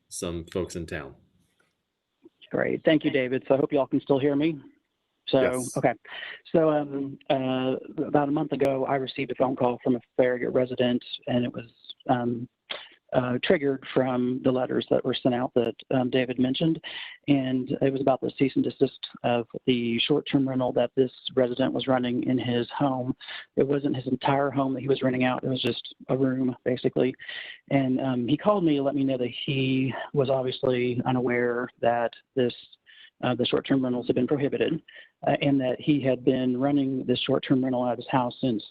some folks in town. Great. Thank you, David. So I hope you all can still hear me. So, Yes. okay. So about a month ago, I received a phone call from a Farragut resident, and it was triggered from the letters that were sent out that David mentioned. And it was about the cease and desist of the short-term rental that this resident was running in his home. It wasn't his entire home that he was renting out. It was just a room, basically. And he called me to let me know that he was obviously unaware that the short-term rentals had been prohibited, and that he had been running this short-term rental out of his house since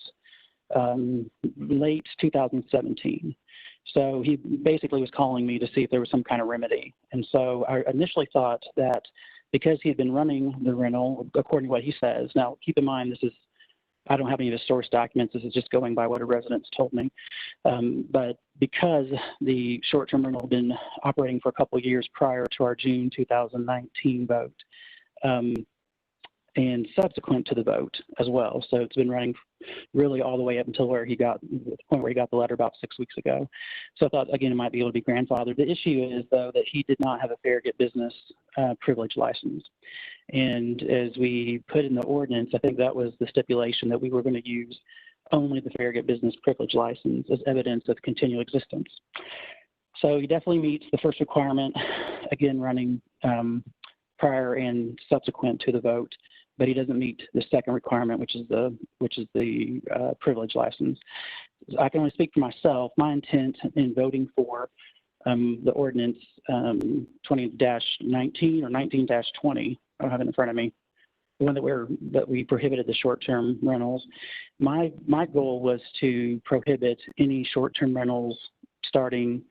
late 2017. So he basically was calling me to see if there was some kind of remedy. And so I initially thought that because he had been running the rental, according to what he says, now keep in mind, I don't have any of his source documents, this is just going by what a resident's told me. But because the short-term rental had been operating for a couple of years prior to our June 2019 vote, and subsequent to the vote as well. So it's been running really all the way up until the point where he got the letter about 6 weeks ago. So I thought, again, it might be able to be grandfathered. The issue is, though, that he did not have a Farragut business privilege license. And as we put in the ordinance, I think that was the stipulation that we were going to use only the Farragut business privilege license as evidence of continual existence. So he definitely meets the first requirement, again, running prior and subsequent to the vote, but he doesn't meet the second requirement, which is the privilege license. I can only speak for myself. My intent in voting for the ordinance 20-19 or 19-20, I don't have it in front of me, the one that we prohibited the short-term rentals. My goal was to prohibit any short-term rentals starting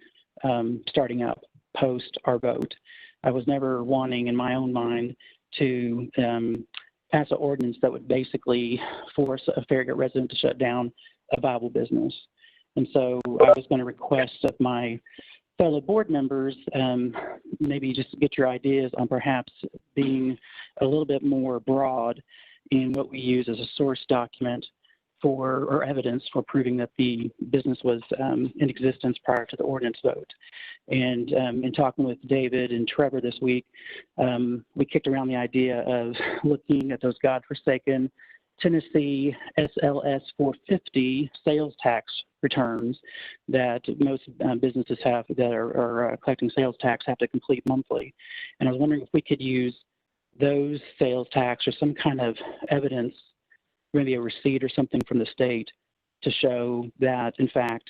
up post our vote. I was never wanting, in my own mind, to pass an ordinance that would basically force a Farragut resident to shut down a viable business. And so I was going to request of my fellow board members, maybe just get your ideas on perhaps being a little bit more broad in what we use as a source document or evidence for proving that the business was in existence prior to the ordinance vote. And in talking with David and Trevor this week, we kicked around the idea of looking at those godforsaken Tennessee SLS 450 sales tax returns that most businesses have that are collecting sales tax have to complete monthly. And I was wondering if we could use those sales tax or some kind of evidence, maybe a receipt or something from the state, to show that, in fact,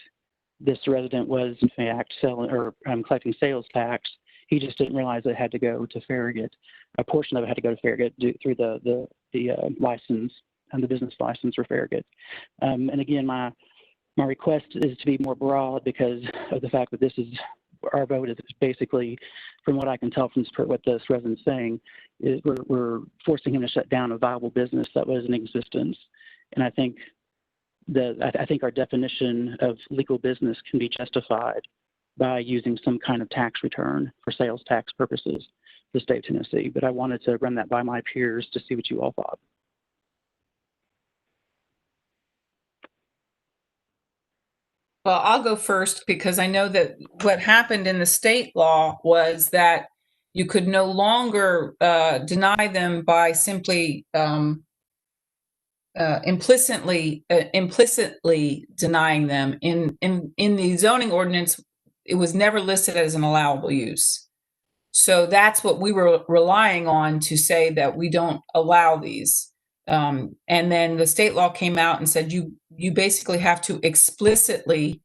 this resident was, in fact, selling or collecting sales tax. He just didn't realize it had to go to Farragut. A portion of it had to go to Farragut through the license and the business license for Farragut. And again, my request is to be more broad because of the fact that our vote is basically, from what I can tell from what this resident's saying, is we're forcing him to shut down a viable business that was in existence. And I think our definition of legal business can be justified by using some kind of tax return for sales tax purposes for the state of Tennessee. But I wanted to run that by my peers to see what you all thought. Well, I'll go first because I know that what happened in the state law was that you could no longer deny them by simply implicitly denying them. In the zoning ordinance, it was never listed as an allowable use. So that's what we were relying on to say that we don't allow these. And then the state law came out and said you basically have to explicitly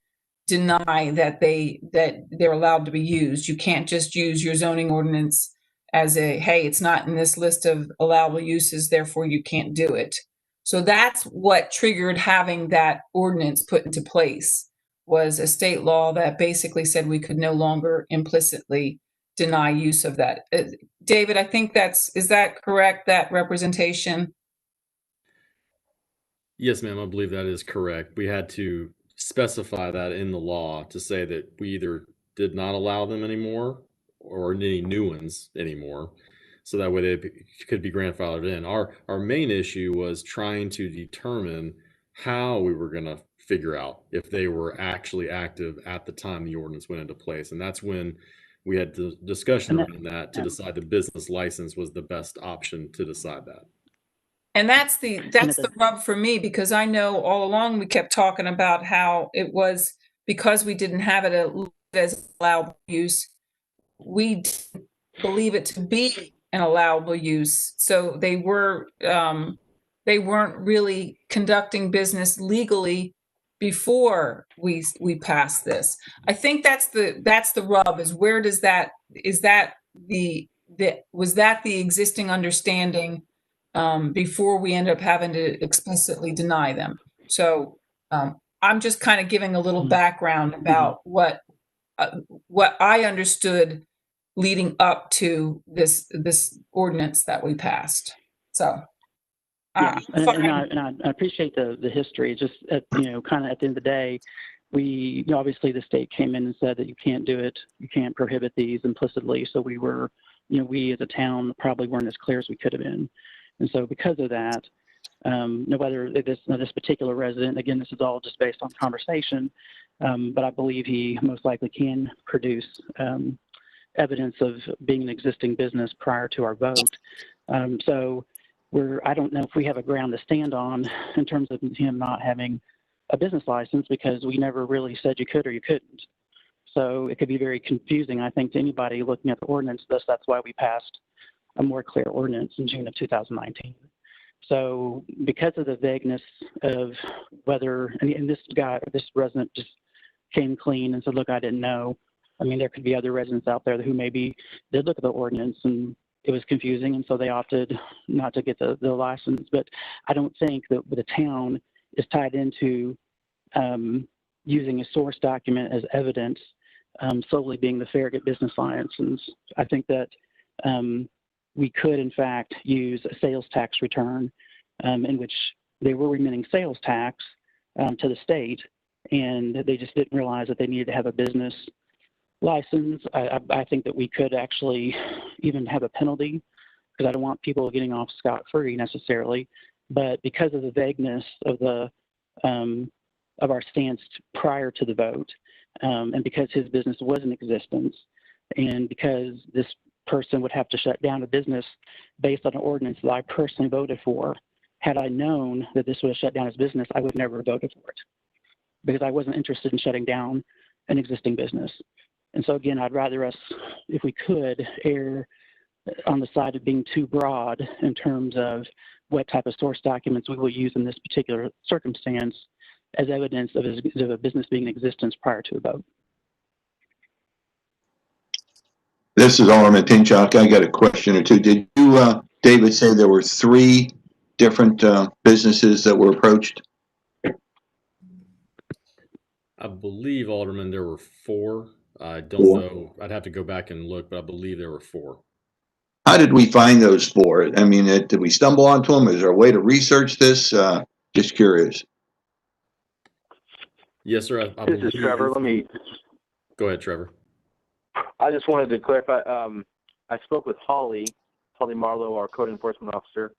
deny that they're allowed to be used. You can't just use your zoning ordinance as hey, it's not in this list of allowable uses, therefore you can't do it. So that's what triggered having that ordinance put into place, was a state law that basically said we could no longer implicitly deny use of that. David, I think is that correct, that representation? Yes, ma'am, I believe that is correct. We had to specify that in the law to say that we either did not allow them anymore or any new ones anymore. So that way they could be grandfathered in. Our main issue was trying to determine how we were going to figure out if they were actually active at the time the ordinance went into place. And that's when we had the discussion around that to decide the business license was the best option to decide that. And that's the rub for me, because I know all along we kept talking about how it was because we didn't have it as allowable use, we didn't believe it to be an allowable use. So they weren't really conducting business legally before we passed this. I think that's the rub, is where does that, was that the existing understanding before we end up having to explicitly deny them? So I'm just kind of giving a little background about what I understood leading up to this ordinance that we passed. So yeah, and I appreciate the history. Just kind of at the end of the day, we obviously the state came in and said that you can't do it, you can't prohibit these implicitly. So we were, we as a town probably weren't as clear as we could have been. And so because of that, whether this particular resident, again, this is all just based on conversation, but I believe he most likely can produce evidence of being an existing business prior to our vote. So I don't know if we have a ground to stand on in terms of him not having a business license, because we never really said you could or you couldn't. So it could be very confusing, I think, to anybody looking at the ordinance. That's why we passed a more clear ordinance in June of 2019. So because of the vagueness of whether, and this resident just came clean and said, look, I didn't know. I mean, there could be other residents out there who maybe did look at the ordinance and it was confusing, and so they opted not to get the license. But I don't think that the town is tied into using a source document as evidence, solely being the Farragut business license. I think that we could, in fact, use a sales tax return in which they were remitting sales tax to the state, and they just didn't realize that they needed to have a business license. I think that we could actually even have a penalty, because I don't want people getting off scot-free necessarily. But because of the vagueness of our stance prior to the vote, and because his business was in existence, and because this person would have to shut down a business based on an ordinance that I personally voted for, had I known that this would have shut down his business, I would never have voted for it, because I wasn't interested in shutting down an existing business. And so again, I'd rather us, if we could, err on the side of being too broad in terms of what type of source documents we will use in this particular circumstance as evidence of a business being in existence prior to a vote. This is Alderman Pinchuk. I got a question or two. Did you, David, say there were 3 different businesses that were approached? I believe, Alderman, there were 4. I don't know. I'd have to go back and look, but I believe there were 4. How did we find those 4? I mean, did we stumble onto them? Is there a way to research this? Just curious. Yes, sir. This is Trevor. Let me go ahead, Trevor. I just wanted to clarify. I spoke with Holly Marlowe, our code enforcement officer,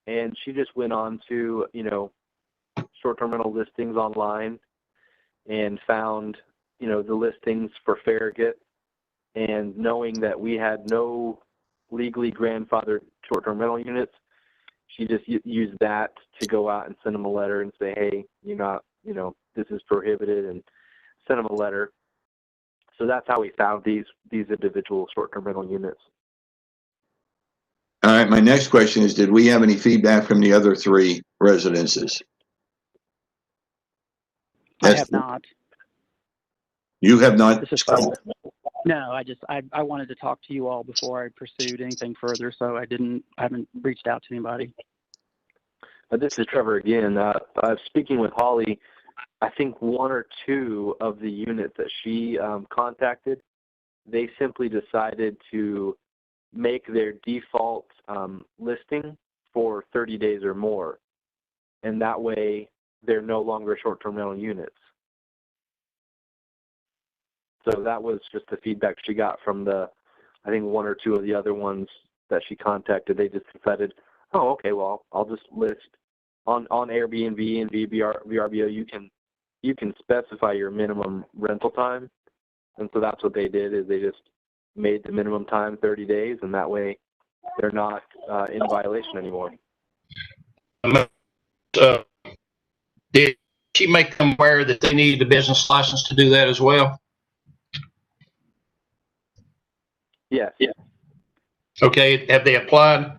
and she just went on to, short-term rental listings online and found, the listings for Farragut, and knowing that we had no legally grandfathered short-term rental units, she just used that to go out and send them a letter and say, hey, this is prohibited, and send them a letter. So that's how we found these individual short-term rental units. All right, my next question is, did we have any feedback from the other 3 residences? I have not. You have not? This is no, I wanted to talk to you all before I pursued anything further, so I haven't reached out to anybody. This is Trevor again. Speaking with Holly, I think 1 or 2 of the units that she contacted, they simply decided to make their default listing for 30 days or more. And that way, they're no longer short-term rental units. So that was just the feedback she got from I think 1 or 2 of the other ones that she contacted. They just decided, oh, okay, well, I'll just list on Airbnb and VRBO. You can you can specify your minimum rental time, and so that's what they did. Is they just made the minimum time 30 days, and that way they're not in violation anymore. Did she make them aware that they needed a business license to do that as well? Yes. Yeah. Okay. Have they applied?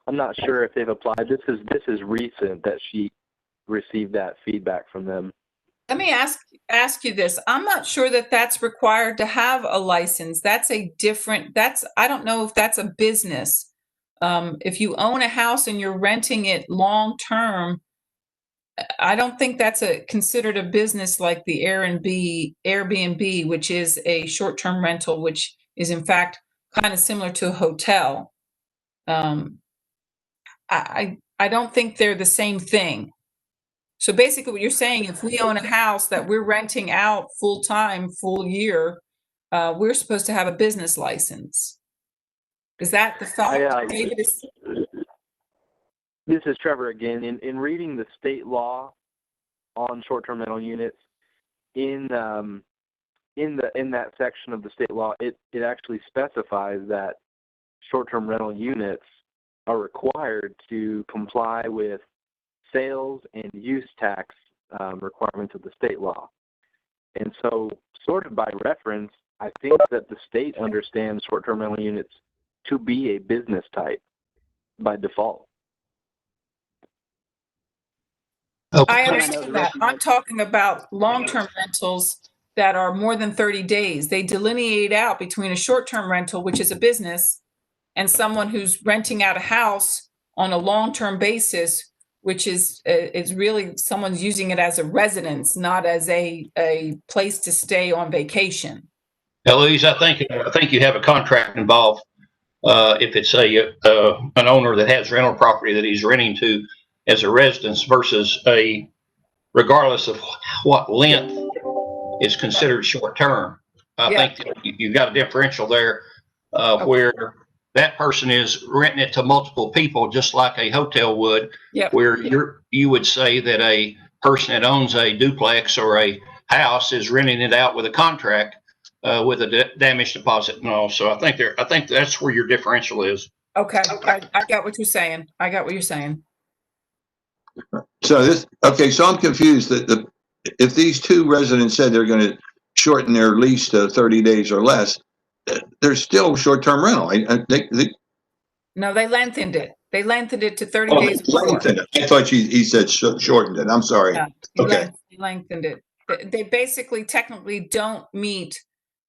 I'm not sure if they've applied. This is recent that she received that feedback from them. Let me ask you this. I'm not sure that that's required to have a license. That's I don't know if that's a business. If you own a house and you're renting it long term, I don't think that's considered a business like the Airbnb, which is a short-term rental, which is in fact kind of similar to a hotel. I don't think they're the same thing. So basically what you're saying, if we own a house that we're renting out full time, full year, we're supposed to have a business license. Is that the fact, David? This is Trevor again. In reading the state law on short-term rental units, in that section of the state law, it actually specifies that short-term rental units are required to comply with sales and use tax requirements of the state law. And so, sort of by reference, I think that the state understands short-term rental units to be a business type by default. I understand that. I'm talking about long-term rentals that are more than 30 days. They delineate out between a short-term rental, which is a business, and someone who's renting out a house on a long-term basis, which is really someone's using it as a residence, not as a place to stay on vacation. Now, Louise, I think you have a contract involved. If it's an owner that has rental property that he's renting to as a residence versus regardless of what length is considered short term. I think that you've got a differential there where that person is renting it to multiple people, just like a hotel would, where you would say that a person that owns a duplex or a house is renting it out with a contract with a damage deposit and all. So I think that's where your differential is. Okay. I got what you're saying. So I'm confused that if these two residents said they're going to shorten their lease to 30 days or less, they're still short-term rental. No, they lengthened it. They lengthened it to 30 days more. I thought he said shortened it. I'm sorry. Yeah, he lengthened it. They basically technically don't meet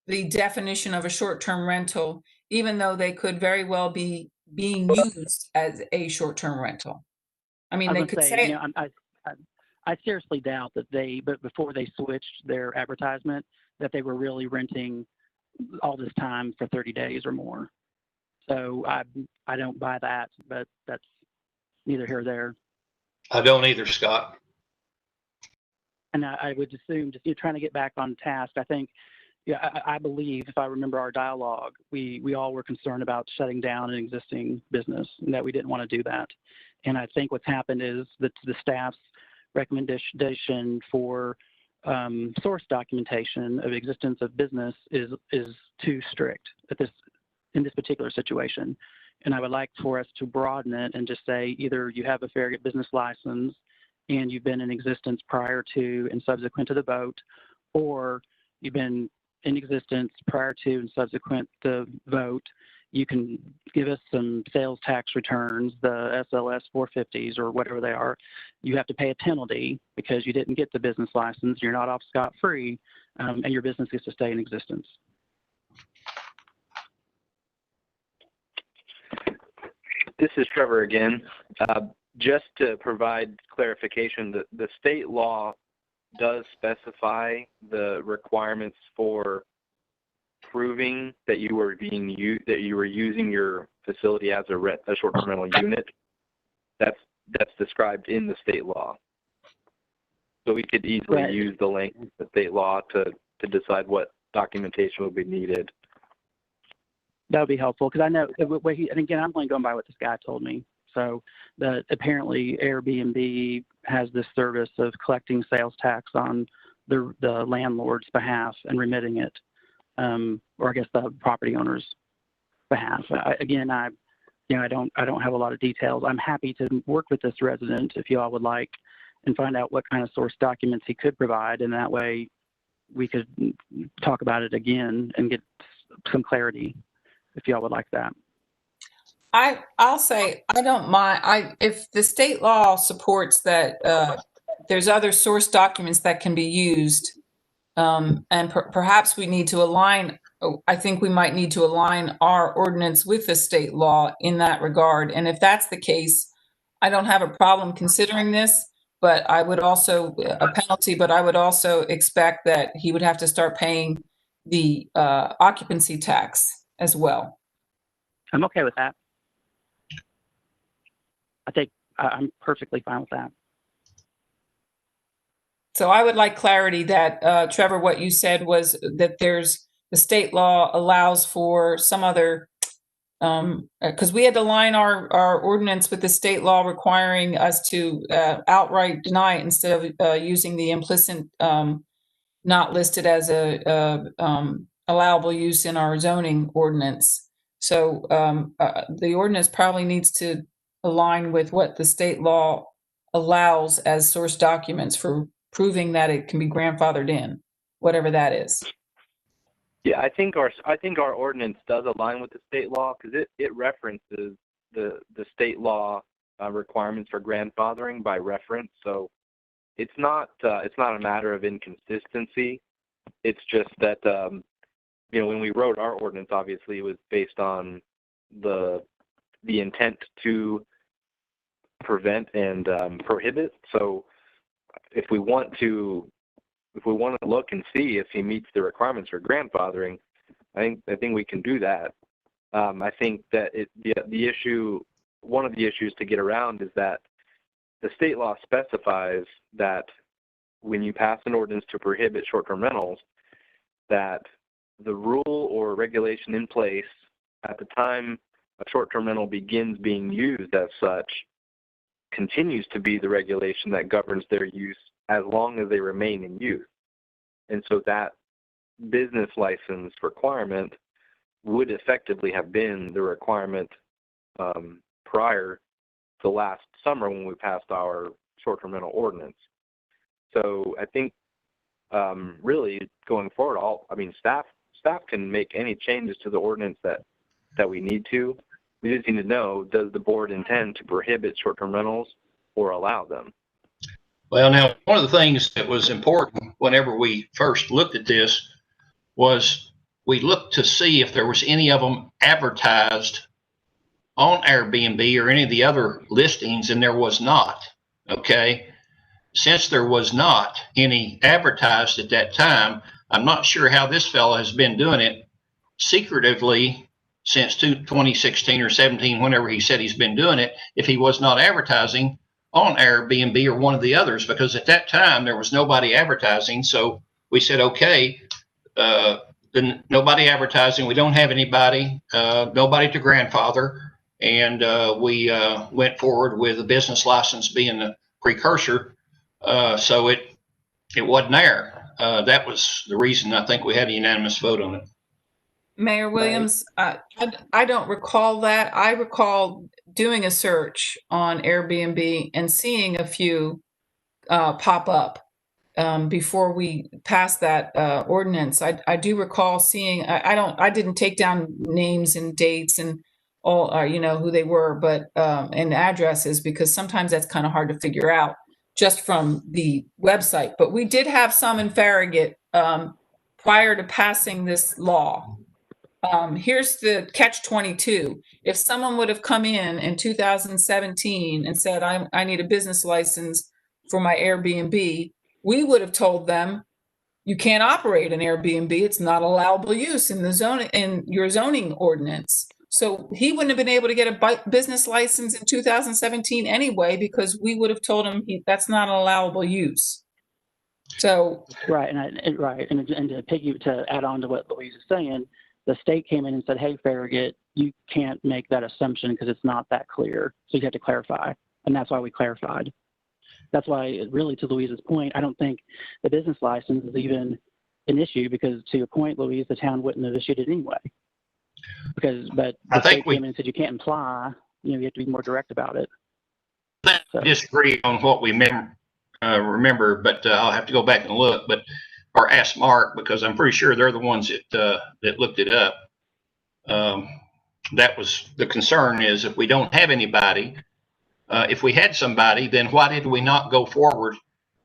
the definition of a short-term rental, even though they could very well be being used as a short-term rental. I mean, they could say, I seriously doubt that but before they switched their advertisement, that they were really renting all this time for 30 days or more. So I don't buy that, but that's neither here nor there. I don't either, Scott. And I would assume, just trying to get back on task, I think, I believe, if I remember our dialogue, we all were concerned about shutting down an existing business and that we didn't want to do that. And I think what's happened is that the staff's recommendation for source documentation of existence of business is too strict in this particular situation. And I would like for us to broaden it and just say either you have a Farragut business license and you've been in existence prior to and subsequent to the vote, or you've been in existence prior to and subsequent to the vote. You can give us some sales tax returns, the SLS 450s or whatever they are. You have to pay a penalty because you didn't get the business license. You're not off scot-free, and your business gets to stay in existence. This is Trevor again. Just to provide clarification, the state law does specify the requirements for proving that you were using your facility as a short-term rental unit. That's described in the state law. So we could easily use the language of the state law to decide what documentation would be needed. That would be helpful because I know, and again, I'm only going by what this guy told me. So apparently Airbnb has this service of collecting sales tax on the landlord's behalf and remitting it, or I guess the property owner's behalf. I don't have a lot of details. I'm happy to work with this resident if you all would like, and find out what kind of source documents he could provide, and that way we could talk about it again and get some clarity if y'all would like that. I'll say I don't mind. If the state law supports that, there's other source documents that can be used, and perhaps we need to align. I think we might need to align our ordinance with the state law in that regard. And if that's the case, I don't have a problem considering this. But I would also a penalty. But I would also expect that he would have to start paying the occupancy tax as well. I'm okay with that. I'm perfectly fine with that. So I would like clarity that, Trevor, what you said was that the state law allows for some other, because we had to line our ordinance with the state law requiring us to outright deny it instead of using the implicit not listed as a allowable use in our zoning ordinance. So the ordinance probably needs to align with what the state law allows as source documents for proving that it can be grandfathered in, whatever that is. Yeah, I think our ordinance does align with the state law because it references the state law requirements for grandfathering by reference. So it's not a matter of inconsistency. It's just that when we wrote our ordinance, obviously it was based on the intent to prevent and prohibit. So if we want to look and see if he meets the requirements for grandfathering, I think we can do that. I think that one of the issues to get around is that the state law specifies that when you pass an ordinance to prohibit short-term rentals, that the rule or regulation in place at the time a short-term rental begins being used as such continues to be the regulation that governs their use as long as they remain in use. And so that business license requirement would effectively have been the requirement prior to last summer when we passed our short-term rental ordinance. So I think really going forward, staff can make any changes to the ordinance that we need to. We just need to know, does the board intend to prohibit short-term rentals or allow them? Well, now, one of the things that was important whenever we first looked at this was we looked to see if there was any of them advertised on Airbnb or any of the other listings, and there was not. Okay. Since there was not any advertised at that time, I'm not sure how this fellow has been doing it secretively since 2016 or 17, whenever he said he's been doing it, if he was not advertising on Airbnb or one of the others, because at that time there was nobody advertising. So we said, okay, then nobody advertising. We don't have anybody, nobody to grandfather. And we went forward with a business license being the precursor. So it wasn't there. That was the reason I think we had a unanimous vote on it. Mayor Williams, I don't recall that. I recall doing a search on Airbnb and seeing a few pop up before we passed that ordinance. I do recall seeing. I didn't take down names and dates and all, who they were, but and addresses, because sometimes that's kind of hard to figure out just from the website. But we did have some in Farragut prior to passing this law. Here's the catch-22. If someone would have come in 2017 and said, I need a business license for my Airbnb, we would have told them, you can't operate an Airbnb. It's not allowable use in your zoning ordinance. So he wouldn't have been able to get a business license in 2017 anyway, because we would have told him that's not an allowable use. So right, and to add on to what Louise is saying, the state came in and said, hey, Farragut, you can't make that assumption because it's not that clear. So you have to clarify. And that's why we clarified. That's why, really, to Louise's point, I don't think the business license is even an issue because, to your point, Louise, the town wouldn't have issued it anyway. But the state came in and said you can't imply. You have to be more direct about it. So. Disagree on what we remember, but I'll have to go back and look. Or ask Mark, because I'm pretty sure they're the ones that looked it up. That was the concern, is if we don't have anybody, if we had somebody, then why did we not go forward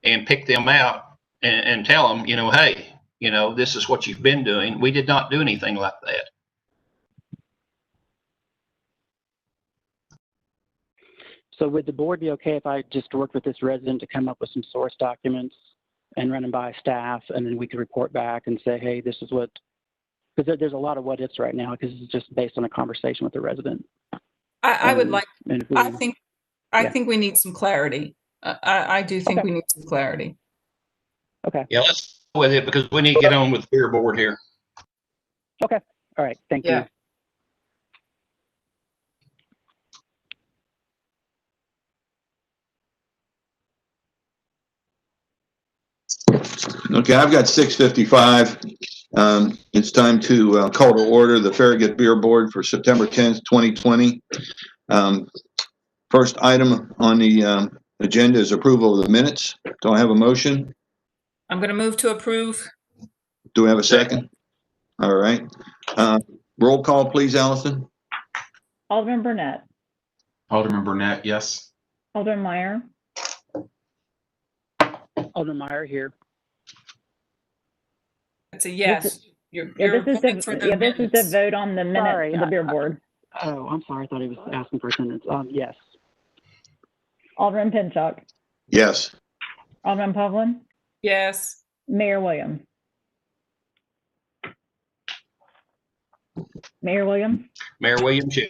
and pick them out and tell them, hey, this is what you've been doing. We did not do anything like that. So would the board be okay if I just worked with this resident to come up with some source documents and run them by staff, and then we could report back and say, hey, this is what, because there's a lot of what ifs right now, because it's just based on a conversation with the resident. I think we need some clarity. I do think we need some clarity. Okay. Yeah, let's go with it, because we need to get on with the beer board here. Okay. All right. Thank you. Okay, I've got 6:55. It's time to call to order the Farragut Beer Board for September 10th, 2020. First item on the agenda is approval of the minutes. Do I have a motion? I'm going to move to approve. Do we have a second? All right. Roll call, please, Allison. Alderman Burnett. Alderman Burnett, yes. Alderman Meyer. Alderman Meyer here. It's a yes. This is the vote on the minutes of the beer board. I'm sorry. I thought he was asking for attendance. Yes. Alderman Pinchuk. Yes. Alderman Pavlin. Yes. Mayor Williams. Mayor Williams. Mayor Williams, yes.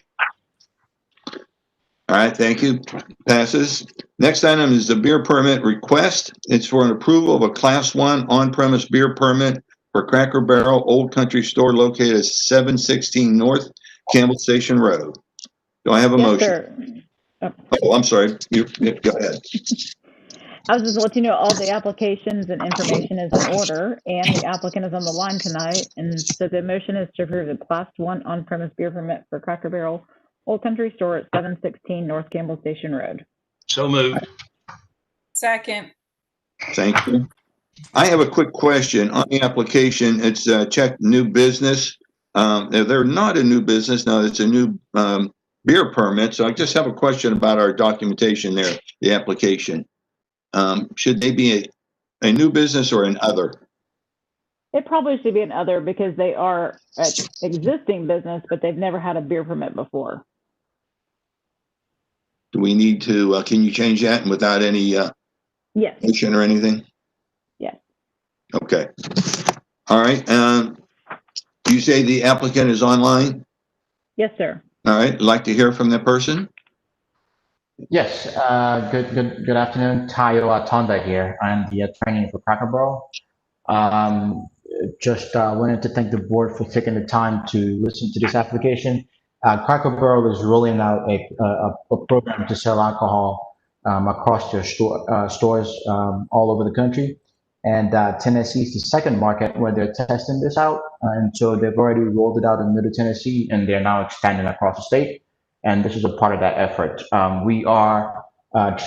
All right, thank you. Passes. Next item is the beer permit request. It's for an approval of a Class 1 on-premise beer permit for Cracker Barrel Old Country Store located at 716 North Campbell Station Road. Do I have a motion? Sir. Oh, I'm sorry. You go ahead. I was just to let you know all the applications and information is in order, and the applicant is on the line tonight. And so the motion is to approve the Class 1 on-premise beer permit for Cracker Barrel Old Country Store at 716 North Campbell Station Road. So moved. Second. Thank you. I have a quick question on the application. It's checked new business. They're not a new business. Now it's a new beer permit. So I just have a question about our documentation there, the application. Should they be a new business or an other? It probably should be an other because they are an existing business, but they've never had a beer permit before. Do we need to, can you change that without any yes. motion or anything? Yes. Okay. All right. You say the applicant is online? Yes, sir. All right. I'd like to hear from that person. Yes. Good afternoon. Tayo Atonda here. I'm the attorney for Cracker Barrel. Just wanted to thank the board for taking the time to listen to this application. Cracker Barrel is rolling out a program to sell alcohol across their stores all over the country. And Tennessee is the second market where they're testing this out. And so they've already rolled it out in Middle Tennessee, and they're now expanding across the state. And this is a part of that effort. We are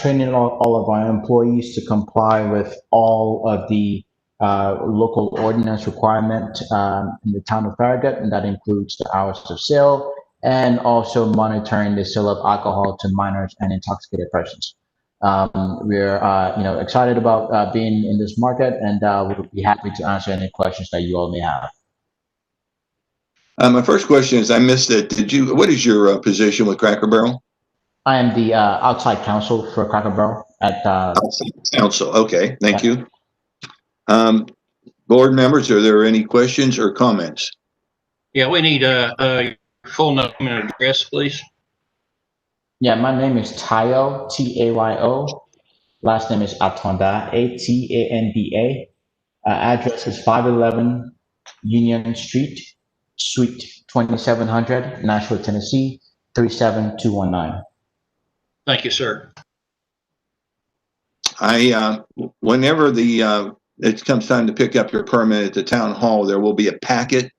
training all of our employees to comply with all of the local ordinance requirement in the town of Farragut, and that includes the hours of sale and also monitoring the sale of alcohol to minors and intoxicated persons. We're excited about being in this market, and we'll be happy to answer any questions that you all may have. My first question is, I missed it. What is your position with Cracker Barrel? I am the outside counsel for Cracker Barrel at outside counsel. Okay, thank you. Board members, are there any questions or comments? Yeah, we need a full name and address, please. Yeah, my name is Tayo, T-A-Y-O. Last name is Atonda, A-T-A-N-D-A. Address is 511 Union Street, Suite 2700, Nashville, Tennessee, 37219. Thank you, sir. Whenever it comes time to pick up your permit at the town hall, there will be a packet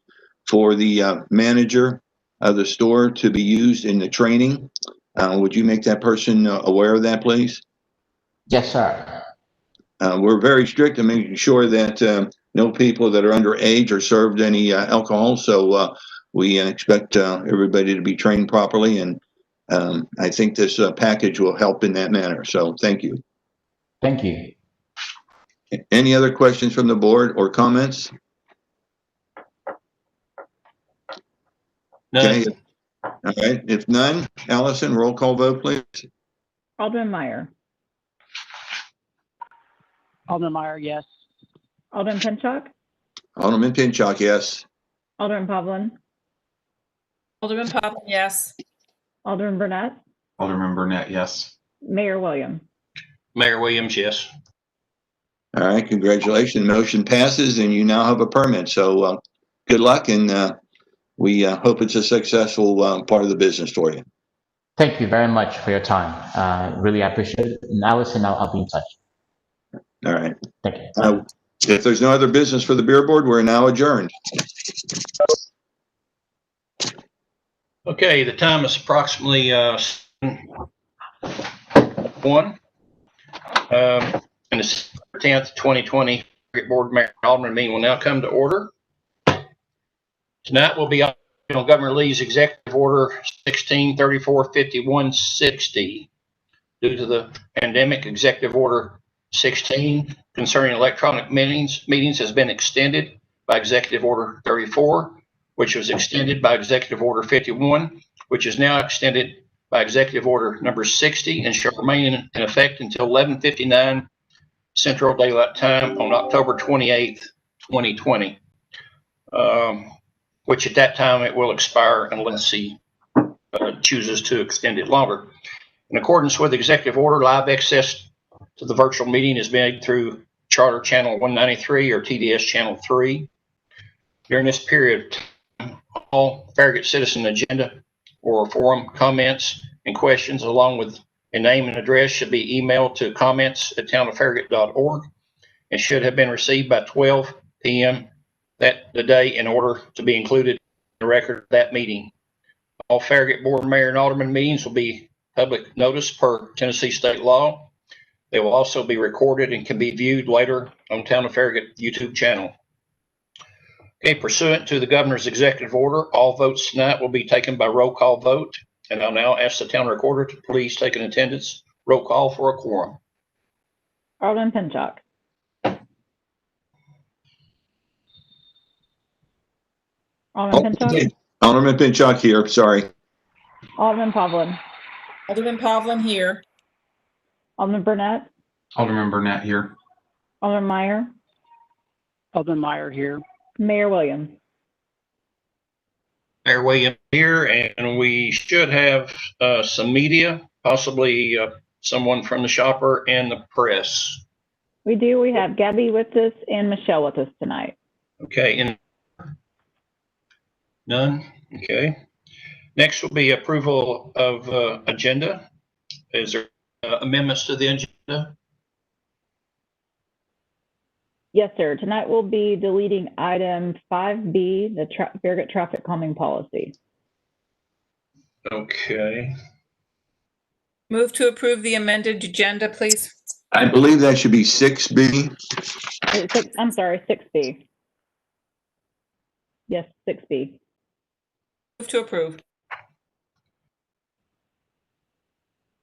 for the manager of the store to be used in the training. Would you make that person aware of that, please? Yes, sir. We're very strict in making sure that no people that are underage are served any alcohol. So we expect everybody to be trained properly, and I think this package will help in that manner. So thank you. Thank you. Any other questions from the board or comments? None. Okay. All right. If none, Allison, roll call vote, please. Alderman Meyer, Alderman Meyer, yes. Alderman Pinchuk, Alderman Pinchuk, yes. Alderman Pavlin, Alderman Pavlin, yes. Alderman Burnett, Alderman Burnett, yes. Mayor Williams. Mayor Williams, yes. All right. Congratulations. Motion passes, and you now have a permit. So good luck, and we hope it's a successful part of the business for you. Thank you very much for your time. Really appreciate it. And Allison, I'll be in touch. All right. Thank you. If there's no other business for the beer board, we're now adjourned. Okay, the time is approximately 1. And the 10th, 2020 Board Mayor and Alderman meeting will now come to order. Tonight will be on Governor Lee's Executive Order 1634-5160. Due to the pandemic, Executive Order 16 concerning electronic meetings has been extended by Executive Order 34, which was extended by Executive Order 51, which is now extended by Executive Order number 60 and shall remain in effect until 11:59 Central Daylight Time on October 28th, 2020, which at that time it will expire unless he chooses to extend it longer. In accordance with Executive Order, live access to the virtual meeting is made through Charter Channel 193 or TDS Channel 3. During this period, all Farragut citizen agenda or forum comments and questions along with a name and address should be emailed to comments@townoffarragut.org and should have been received by 12 p.m. the day in order to be included in the record of that meeting. All Farragut Board, Mayor, and Alderman meetings will be public notice per Tennessee state law. They will also be recorded and can be viewed later on Town of Farragut YouTube channel. Okay, pursuant to the Governor's Executive Order, all votes tonight will be taken by roll call vote. And I'll now ask the Town Recorder to please take an attendance roll call for a quorum. Alderman Pinchuk, Alderman Pinchuk, Alderman Pinchuk here. Sorry. Alderman Pavlin, Alderman Pavlin here. Alderman Burnett, Alderman Burnett here. Alderman Meyer, Alderman Meyer here. Mayor Williams. Mayor Williams here, and we should have some media, possibly someone from the shopper and the press. We do. We have Gabby with us and Michelle with us tonight. Okay, and none. Okay. Next will be approval of agenda. Is there amendments to the agenda? Yes, sir. Tonight we'll be deleting item 5B, the Farragut traffic calming policy. Okay. Move to approve the amended agenda, please. I believe that should be 6B. I'm sorry, 6B. Yes, 6B. Move to approve.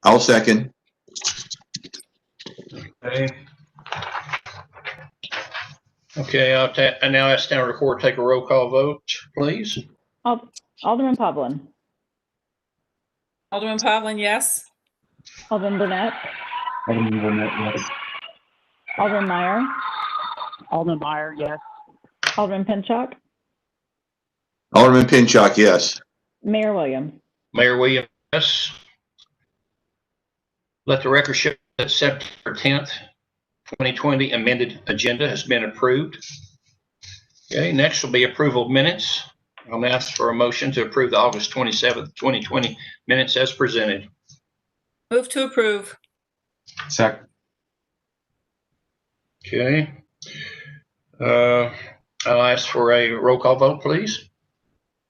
I'll second. Okay. Okay, I now ask Town Recorder to take a roll call vote, please. Alderman Pavlin. Alderman Pavlin, yes. Alderman Burnett. Alderman Burnett, yes. Alderman Meyer. Alderman Meyer, yes. Alderman Pinchuk. Alderman Pinchuk, yes. Mayor Williams. Mayor Williams, yes. Let the record show that September 10th, 2020 amended agenda has been approved. Okay, next will be approval of minutes. I'll ask for a motion to approve the August 27th, 2020 minutes as presented. Move to approve. Second. Okay. I'll ask for a roll call vote, please.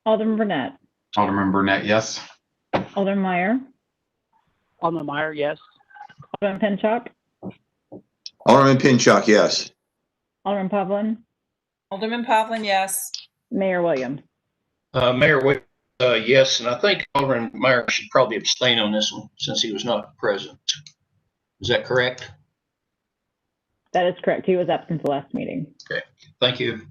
Alderman Burnett, Alderman Burnett, yes. Alderman Meyer, Alderman Meyer, yes. Alderman Pinchuk, Alderman Pinchuk, yes. Alderman Pavlin, Alderman Pavlin, yes. Mayor Williams. Mayor Wick, yes, and I think Alderman Meyer should probably abstain on this one since he was not present. Is that correct? That is correct. He was absent the last meeting. Okay, thank you.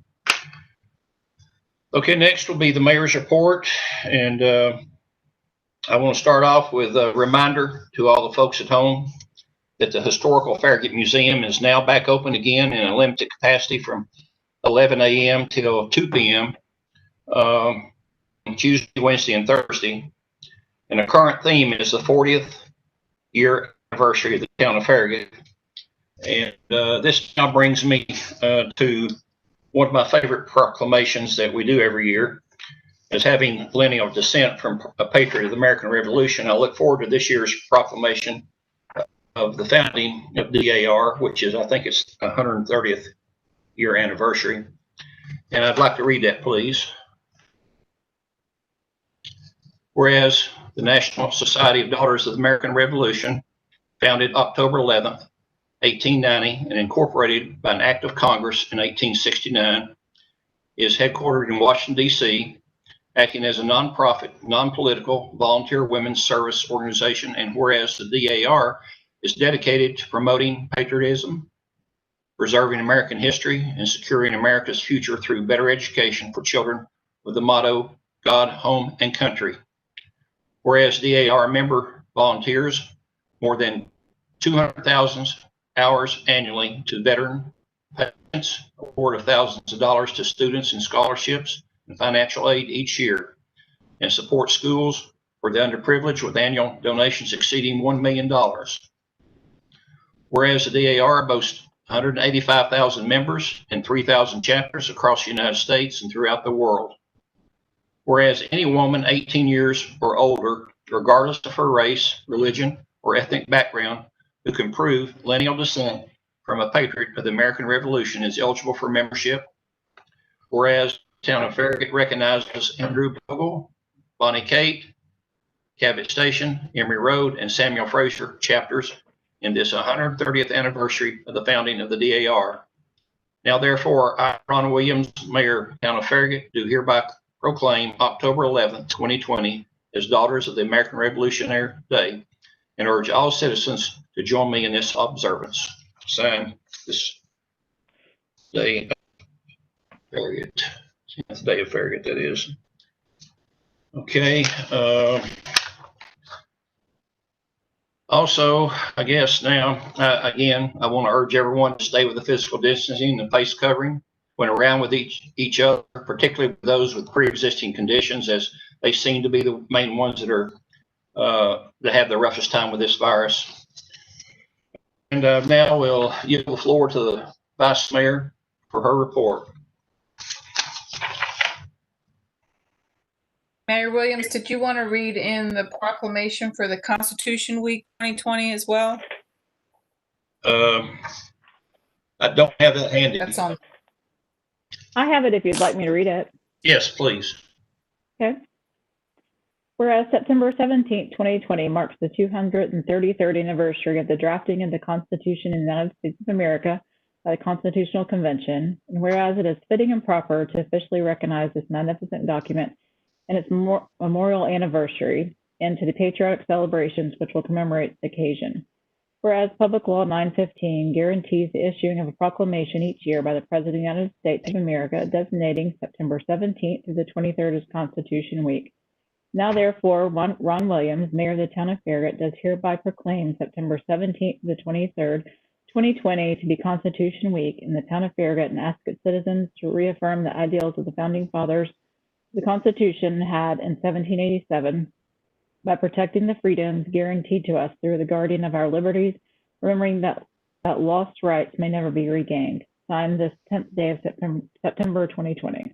Okay, next will be the mayor's report, and I want to start off with a reminder to all the folks at home that the Historical Farragut Museum is now back open again in a limited capacity from 11 a.m. till 2 p.m. Tuesday, Wednesday, and Thursday. And the current theme is the 40th year anniversary of the town of Farragut. And this now brings me to one of my favorite proclamations that we do every year, is having lineal descent from a patriot of the American Revolution. I look forward to this year's proclamation of the founding of DAR, which is, I think it's 130th year anniversary. And I'd like to read that, please. Whereas the National Society of Daughters of the American Revolution, founded October 11th, 1890, and incorporated by an act of Congress in 1869, is headquartered in Washington, D.C., acting as a nonprofit, non-political, volunteer women's service organization. And whereas the DAR is dedicated to promoting patriotism, preserving American history, and securing America's future through better education for children with the motto, God, Home, and Country. Whereas DAR member volunteers more than 200,000 hours annually to veteran patients, award of thousands of dollars to students in scholarships and financial aid each year, and support schools for the underprivileged with annual donations exceeding $1 million. Whereas the DAR boasts 185,000 members and 3,000 chapters across the United States and throughout the world. Whereas any woman 18 years or older, regardless of her race, religion, or ethnic background, who can prove lineal descent from a patriot of the American Revolution is eligible for membership. Whereas the town of Farragut recognizes Andrew Bogle, Bonnie Kate, Cabot Station, Emory Road, and Samuel Fraser chapters in this 130th anniversary of the founding of the DAR. Now, therefore, I, Ron Williams, Mayor, town of Farragut, do hereby proclaim October 11th, 2020 as Daughters of the American Revolutionary Day, and urge all citizens to join me in this observance. Signed, this day of Farragut, 10th day of Farragut, that is. Okay. Also, I guess now, again, I want to urge everyone to stay with the physical distancing and face covering when around with each other, particularly those with pre-existing conditions, as they seem to be the main ones that are that have the roughest time with this virus. And now we'll yield the floor to the Vice Mayor for her report. Mayor Williams, did you want to read in the proclamation for the Constitution Week 2020 as well? I don't have that handy. That's on. I have it if you'd like me to read it. Yes, please. Okay. Whereas September 17th, 2020 marks the 233rd anniversary of the drafting of the Constitution of the United States of America by the Constitutional Convention, and whereas it is fitting and proper to officially recognize this magnificent document and its memorial anniversary, and to the patriotic celebrations which will commemorate the occasion. Whereas Public Law 915 guarantees the issuing of a proclamation each year by the President of the United States of America designating September 17th through the 23rd as Constitution Week. Now, therefore, Ron Williams, Mayor of the town of Farragut, does hereby proclaim September 17th to the 23rd, 2020 to be Constitution Week in the town of Farragut, and ask its citizens to reaffirm the ideals of the Founding Fathers the Constitution had in 1787 by protecting the freedoms guaranteed to us through the guardian of our liberties, remembering that lost rights may never be regained. Signed this 10th day of September 2020.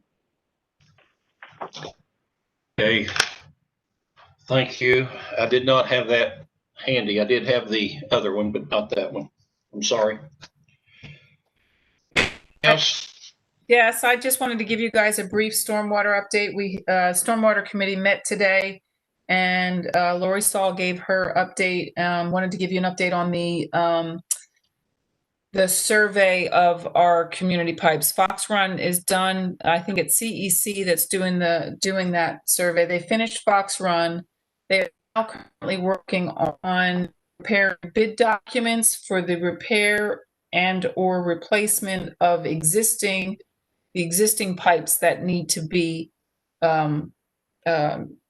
Okay. Thank you. I did not have that handy. I did have the other one, but not that one. I'm sorry. else? Yes, I just wanted to give you guys a brief stormwater update. We stormwater committee met today, and Lori Stahl gave her update. Wanted to give you an update on the survey of our community pipes. Fox Run is done. I think it's CEC that's doing that survey. They finished Fox Run. They're now currently working on preparing bid documents for the repair and or replacement of the existing pipes that need to be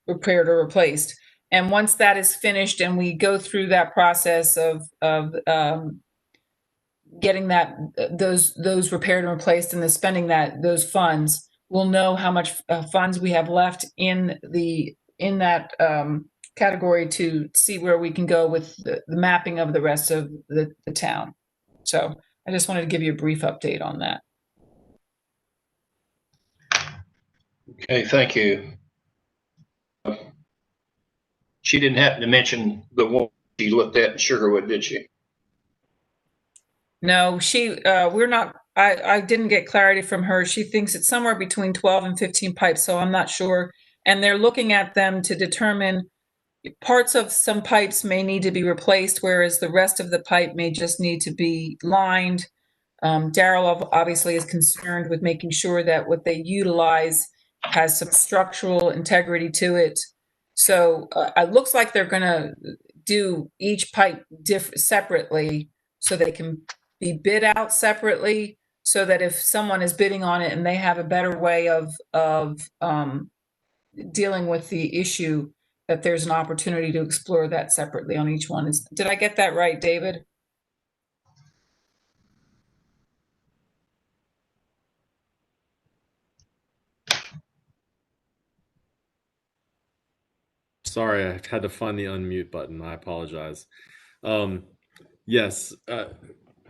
repaired or replaced. And once that is finished and we go through that process of getting those repaired and replaced and then spending those funds, we'll know how much funds we have left in that category to see where we can go with the mapping of the rest of the town. So I just wanted to give you a brief update on that. Okay, thank you. She didn't happen to mention the one she looked at in Sugarwood, did she? No, we're not, I didn't get clarity from her. She thinks it's somewhere between 12 and 15 pipes, so I'm not sure. And they're looking at them to determine parts of some pipes may need to be replaced, whereas the rest of the pipe may just need to be lined. Daryl obviously is concerned with making sure that what they utilize has some structural integrity to it. So it looks like they're going to do each pipe separately so they can be bid out separately, so that if someone is bidding on it and they have a better way of dealing with the issue, that there's an opportunity to explore that separately on each one. Did I get that right, David? Sorry, I had to find the unmute button. I apologize. Yes,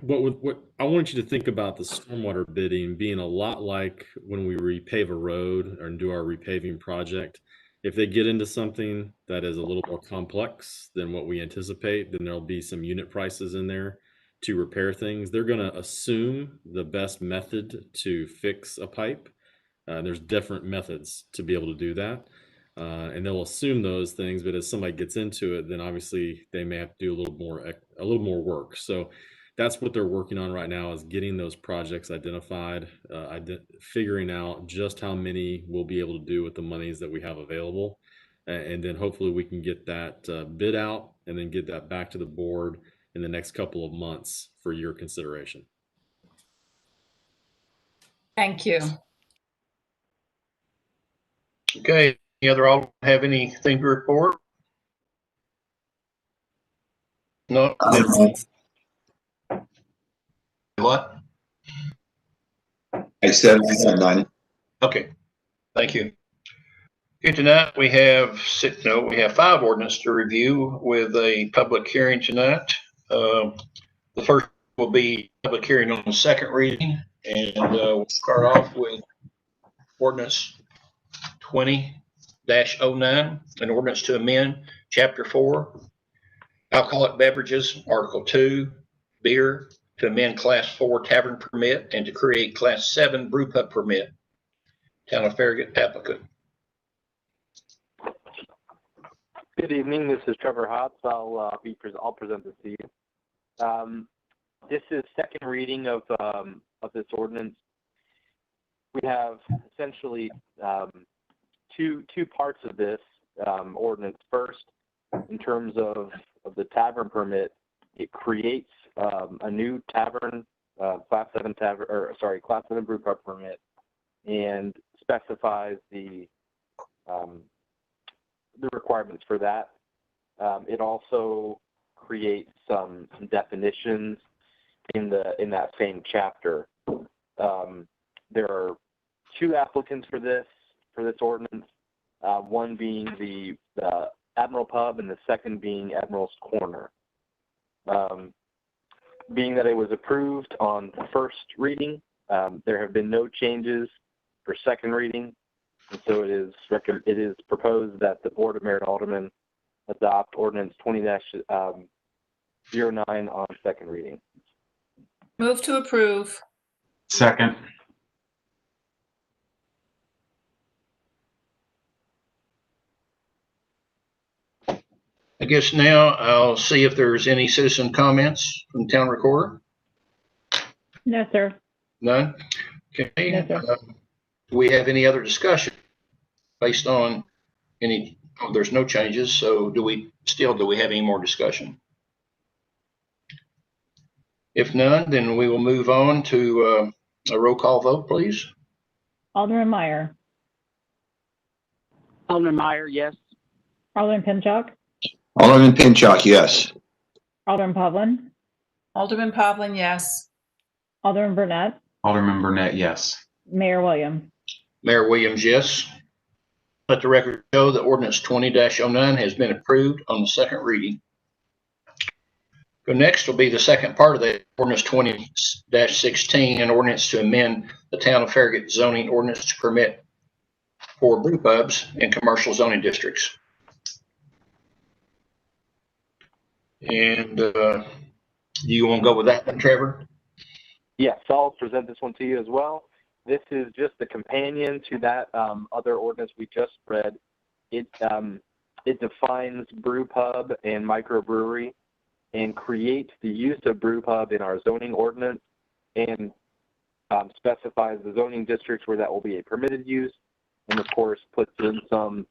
what I want you to think about the stormwater bidding being a lot like when we repave a road or do our repaving project. If they get into something that is a little more complex than what we anticipate, then there'll be some unit prices in there to repair things. They're going to assume the best method to fix a pipe. There's different methods to be able to do that. And they'll assume those things, but as somebody gets into it, then obviously they may have to do a little more work. So that's what they're working on right now, is getting those projects identified, figuring out just how many we'll be able to do with the monies that we have available. And then hopefully we can get that bid out and then get that back to the board in the next couple of months for your consideration. Thank you. Okay, any other Aldermen have anything to report? No. What? I said I had none. Okay, thank you. Okay, tonight we have 5 ordinance to review with a public hearing tonight. The first will be public hearing on the second reading, and we'll start off with ordinance 20-09, an ordinance to amend Chapter 4, alcoholic beverages, Article 2, beer, to amend Class 4 tavern permit and to create Class 7 brew pub permit. Town of Farragut applicant. Good evening. This is Trevor Hotz. I'll present this to you. This is second reading of this ordinance. We have essentially two parts of this ordinance. First, in terms of the tavern permit, it creates a new tavern, Class 7 brew pub permit, and specifies the requirements for that. It also creates some definitions in that same chapter. There are 2 applicants for this ordinance. One being the Admiral Pub, and the second being Admiral's Corner. Being that it was approved on the first reading, there have been no changes for second reading, and so it is proposed that the Board of Mayor and Aldermen adopt Ordinance 20-09 on second reading. Move to approve. Second. I guess now I'll see if there's any citizen comments from town recorder. No, sir. None? Okay. No, sir. Do we have any other discussion based on any, oh, there's no changes, so do we have any more discussion? If none, then we will move on to a roll call vote, please. Alderman Meyer. Alderman Meyer, yes. Alderman Pinchuk. Alderman Pinchuk, yes. Alderman Pavlin. Alderman Pavlin, yes. Alderman Burnett. Alderman Burnett, yes. Mayor Williams. Mayor Williams, yes. Let the record show that ordinance 20-09 has been approved on the second reading. Go next will be the second part of the ordinance 20-16, an ordinance to amend the town of Farragut zoning ordinance to permit for brew pubs in commercial zoning districts. And do you want to go with that one, Trevor? Yes, I'll present this one to you as well. This is just a companion to that other ordinance we just read. It defines brew pub and microbrewery and creates the use of brew pub in our zoning ordinance and specifies the zoning districts where that will be a permitted use, and of course puts in some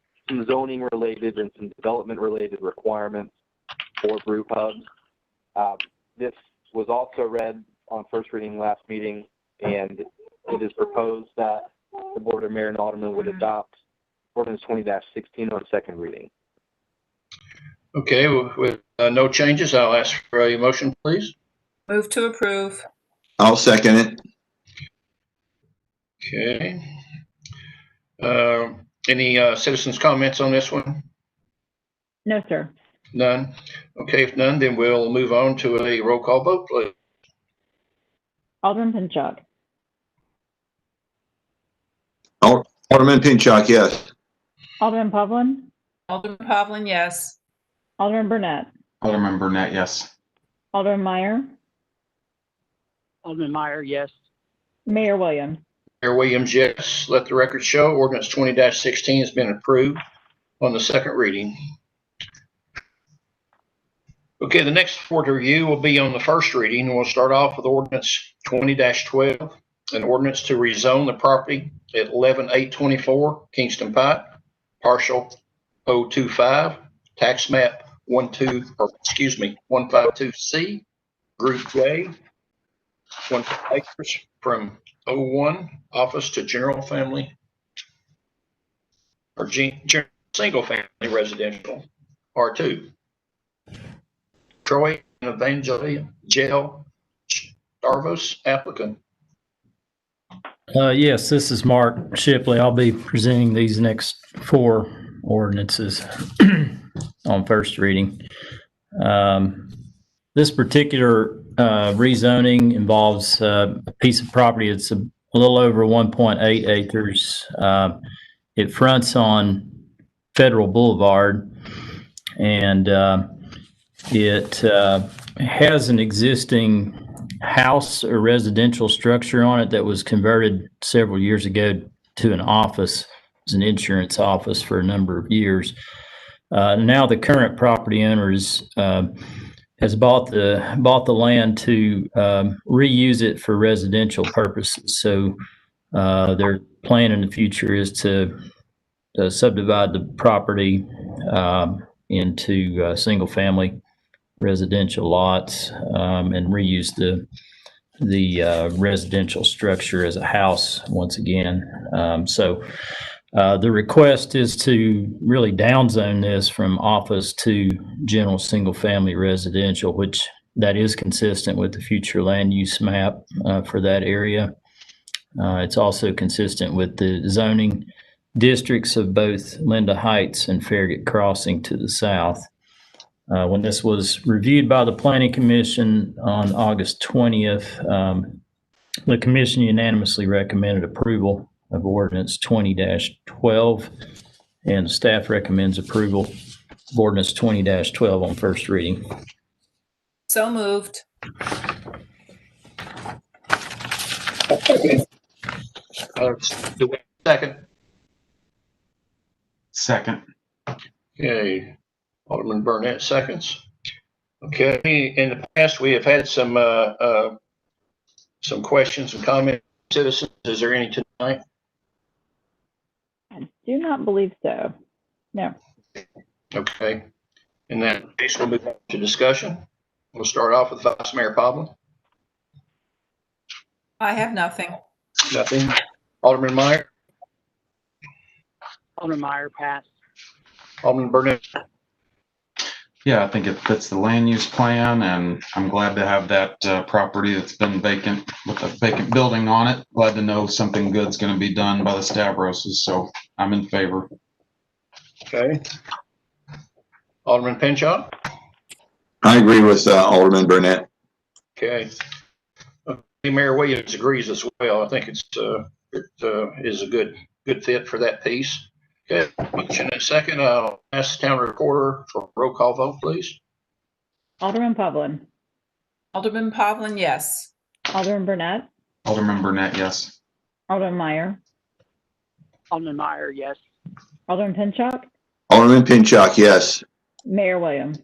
zoning related and some development related requirements for brew pubs. This was also read on first reading last meeting, and it is proposed that the Board of Mayor and Aldermen would adopt ordinance 20-16 on second reading. Okay, with no changes, I'll ask for a motion, please. Move to approve. I'll second it. Okay. Any citizens' comments on this one? No, sir. None. Okay, if none, then we'll move on to a roll call vote, please. Alderman Pinchuk. Alderman Pinchuk, yes. Alderman Pavlin. Alderman Pavlin, yes. Alderman Burnett. Alderman Burnett, yes. Alderman Meyer. Alderman Meyer, yes. Mayor Williams. Mayor Williams, yes. Let the record show ordinance 20-16 has been approved on the second reading. Okay, the next board review will be on the first reading. We'll start off with ordinance 20-12, an ordinance to rezone the property at 11824 Kingston Pike, partial 025, tax map 152C, group J, 1 acres from 01 office to general family or single family residential R2. Troy and Evangeline Jail Darvos applicant. Yes, this is Mark Shipley. I'll be presenting these next four ordinances on first reading. This particular rezoning involves a piece of property. It's a little over 1.8 acres. It fronts on Federal Boulevard, and it has an existing house or residential structure on it that was converted several years ago to an office. It was an insurance office for a number of years. Now the current property owner has bought the land to reuse it for residential purposes. So their plan in the future is to subdivide the property into single family residential lots and reuse the residential structure as a house once again. So the request is to really downzone this from office to general single family residential, which that is consistent with the future land use map for that area. It's also consistent with the zoning districts of both Linda Heights and Farragut Crossing to the south. When this was reviewed by the Planning Commission on August 20th, the Commission unanimously recommended approval of Ordinance 20-12, and staff recommends approval of Ordinance 20-12 on first reading. So moved. Do we have a second? Second. Okay, Alderman Burnett seconds. Okay, in the past, we have had some questions and comments, citizens. Is there any tonight? I do not believe so. No. Okay, in that case, we'll move on to discussion. We'll start off with Vice Mayor Pavlin. I have nothing. Nothing. Alderman Meyer. Alderman Meyer, pass. Alderman Burnett. Yeah, I think it fits the land use plan, and I'm glad to have that property that's been vacant with a vacant building on it. Glad to know something good's going to be done by the Stavroses, so I'm in favor. Okay. Alderman Pinchot. I agree with Alderman Burnett. Okay. Mayor Williams agrees as well. I think it is a good fit for that piece. Okay, motion and second. I'll ask the town recorder for a roll call vote, please. Alderman Pavlin. Alderman Pavlin, yes. Alderman Burnett. Alderman Burnett, yes. Alderman Meyer. Alderman Meyer, yes. Alderman Pinchot. Alderman Pinchot, yes. Mayor Williams.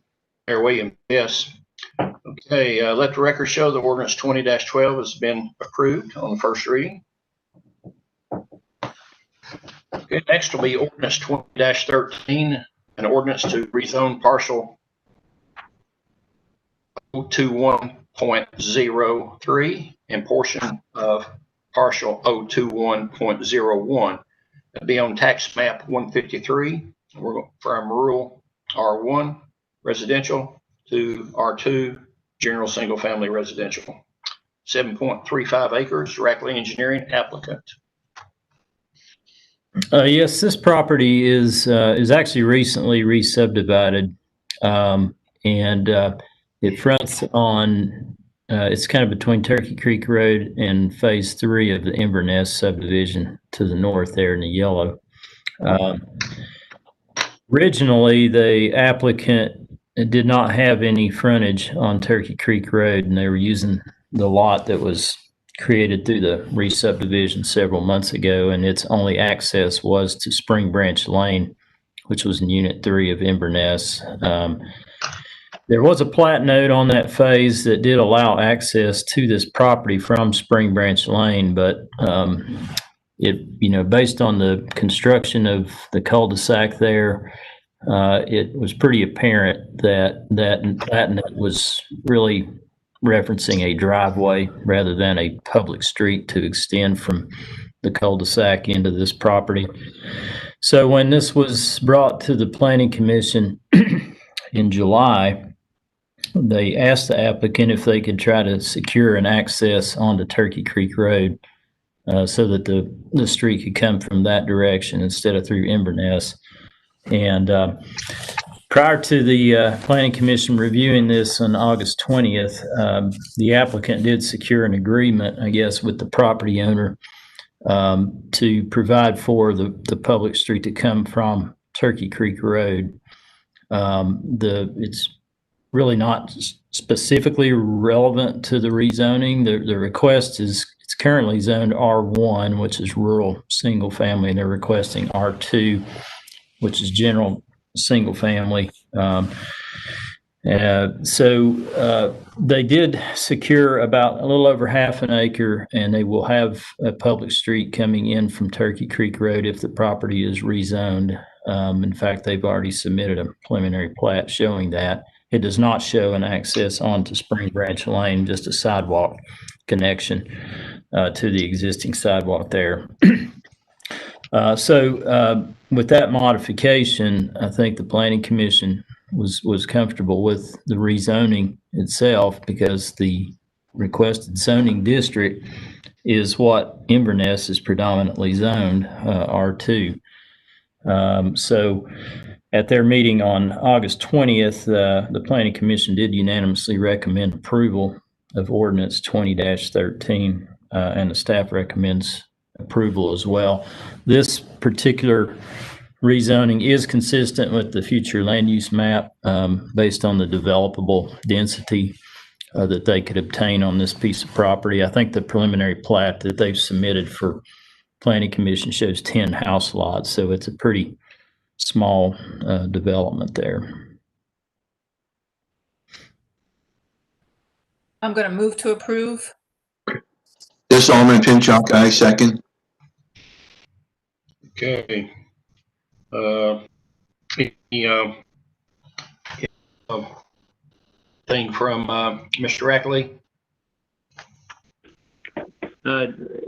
Mayor Williams, yes. Okay, let the record show that ordinance 20-12 has been approved on the first reading. Okay, next will be ordinance 20-13, an ordinance to rezone parcel 021.03 and portion of partial 021.01. That'd be on tax map 153. We're from rural R1 residential to R2 general single family residential. 7.35 acres. Rackley Engineering applicant. Yes, this property is actually recently re-subdivided, and it fronts on. It's kind of between Turkey Creek Road and Phase 3 of the Inverness subdivision to the north there in the yellow. Originally, the applicant did not have any frontage on Turkey Creek Road, and they were using the lot that was created through the re-subdivision several months ago, and its only access was to Spring Branch Lane, which was in Unit 3 of Inverness. There was a plat note on that phase that did allow access to this property from Spring Branch Lane, but based on the construction of the cul-de-sac there, it was pretty apparent that plat note was really referencing a driveway rather than a public street to extend from the cul-de-sac into this property. So when this was brought to the Planning Commission in July, they asked the applicant if they could try to secure an access onto Turkey Creek Road so that the street could come from that direction instead of through Inverness. And prior to the Planning Commission reviewing this on August 20th, the applicant did secure an agreement, I guess, with the property owner to provide for the public street to come from Turkey Creek Road. It's really not specifically relevant to the rezoning. The request is, it's currently zoned R1, which is rural single family, and they're requesting R2, which is general single family. So they did secure about a little over half an acre, and they will have a public street coming in from Turkey Creek Road if the property is rezoned. In fact, they've already submitted a preliminary plat showing that. It does not show an access onto Spring Branch Lane, just a sidewalk connection to the existing sidewalk there. With that modification, I think the Planning Commission was comfortable with the rezoning itself because the requested zoning district is what Inverness is predominantly zoned, R2. So at their meeting on August 20th, the Planning Commission did unanimously recommend approval of Ordinance 20-13, and the staff recommends approval as well. This particular rezoning is consistent with the future land use map based on the developable density that they could obtain on this piece of property. I think the preliminary plat that they've submitted for Planning Commission shows 10 house lots, so it's a pretty small development there. I'm going to move to approve. This Alderman Pinchuk, I second. Okay. Thing from Mr. Rackley?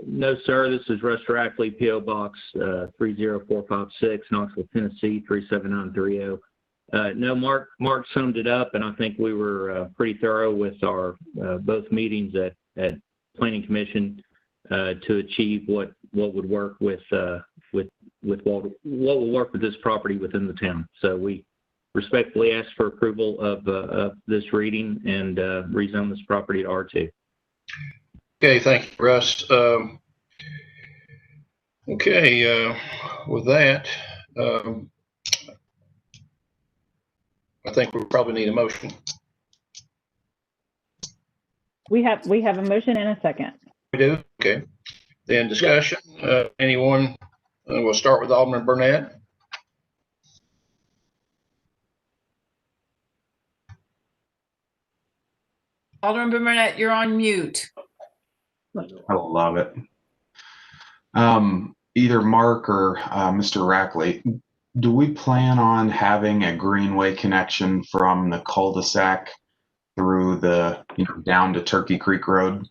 No, sir. This is Russ Rackley, P.O. Box 30456, Knoxville, Tennessee 37930. No, Mark summed it up, and I think we were pretty thorough with our both meetings at Planning Commission to achieve what would work with what will work with this property within the town. So we respectfully ask for approval of this reading and rezone this property to R2. Okay, thank you, Russ. Okay, with that, I think we probably need a motion. We have a motion and a second. We do? Okay. Then discussion. Anyone? We'll start with Alderman Burnett. Alderman Burnett, you're on mute. I love it. Either Mark or Mr. Rackley, do we plan on having a greenway connection from the cul-de-sac through the, down to Turkey Creek Road?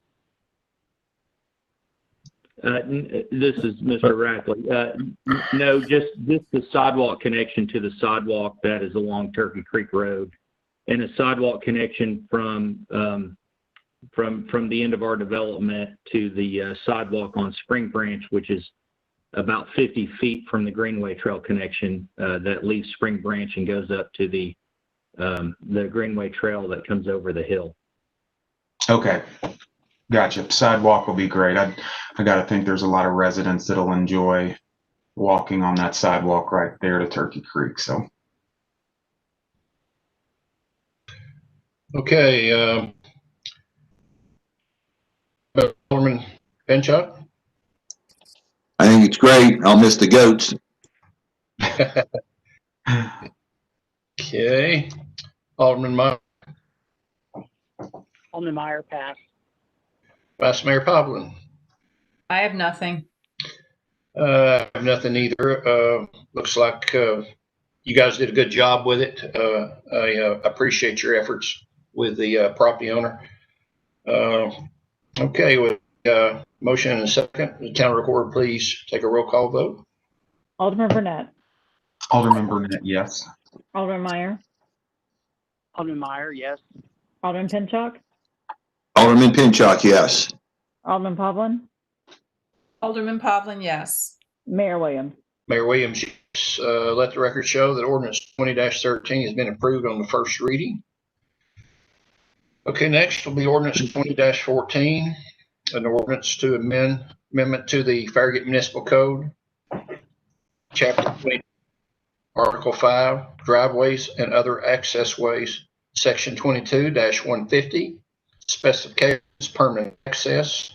This is Mr. Rackley. No, just the sidewalk connection to the sidewalk that is along Turkey Creek Road, and a sidewalk connection from the end of our development to the sidewalk on Spring Branch, which is about 50 feet from the Greenway Trail connection that leaves Spring Branch and goes up to the Greenway Trail that comes over the hill. Okay, gotcha. Sidewalk will be great. I got to think there's a lot of residents that'll enjoy walking on that sidewalk right there to Turkey Creek. So, okay, Alderman Pinchuk. I think it's great. I'll miss the goats. Okay, Alderman Meyer. Alderman Meyer, pass. Vice Mayor Poblin. I have nothing. I have nothing either. Looks like you guys did a good job with it. I appreciate your efforts with the property owner. Okay, with motion and a second, the town recorder, please take a roll call vote. Alderman Burnett. Alderman Burnett, yes. Alderman Meyer. Alderman Meyer, yes. Alderman Pinchuk. Alderman Pinchuk, yes. Alderman Pavlin. Alderman Pavlin, yes. Mayor Williams. Mayor Williams, yes. Let the record show that ordinance 20-13 has been approved on the first reading. Okay, next will be ordinance 20-14, an ordinance to amendment to the Farragut Municipal Code, Chapter 20, Article 5, driveways and other access ways, Section 22-150, specifications, permanent access,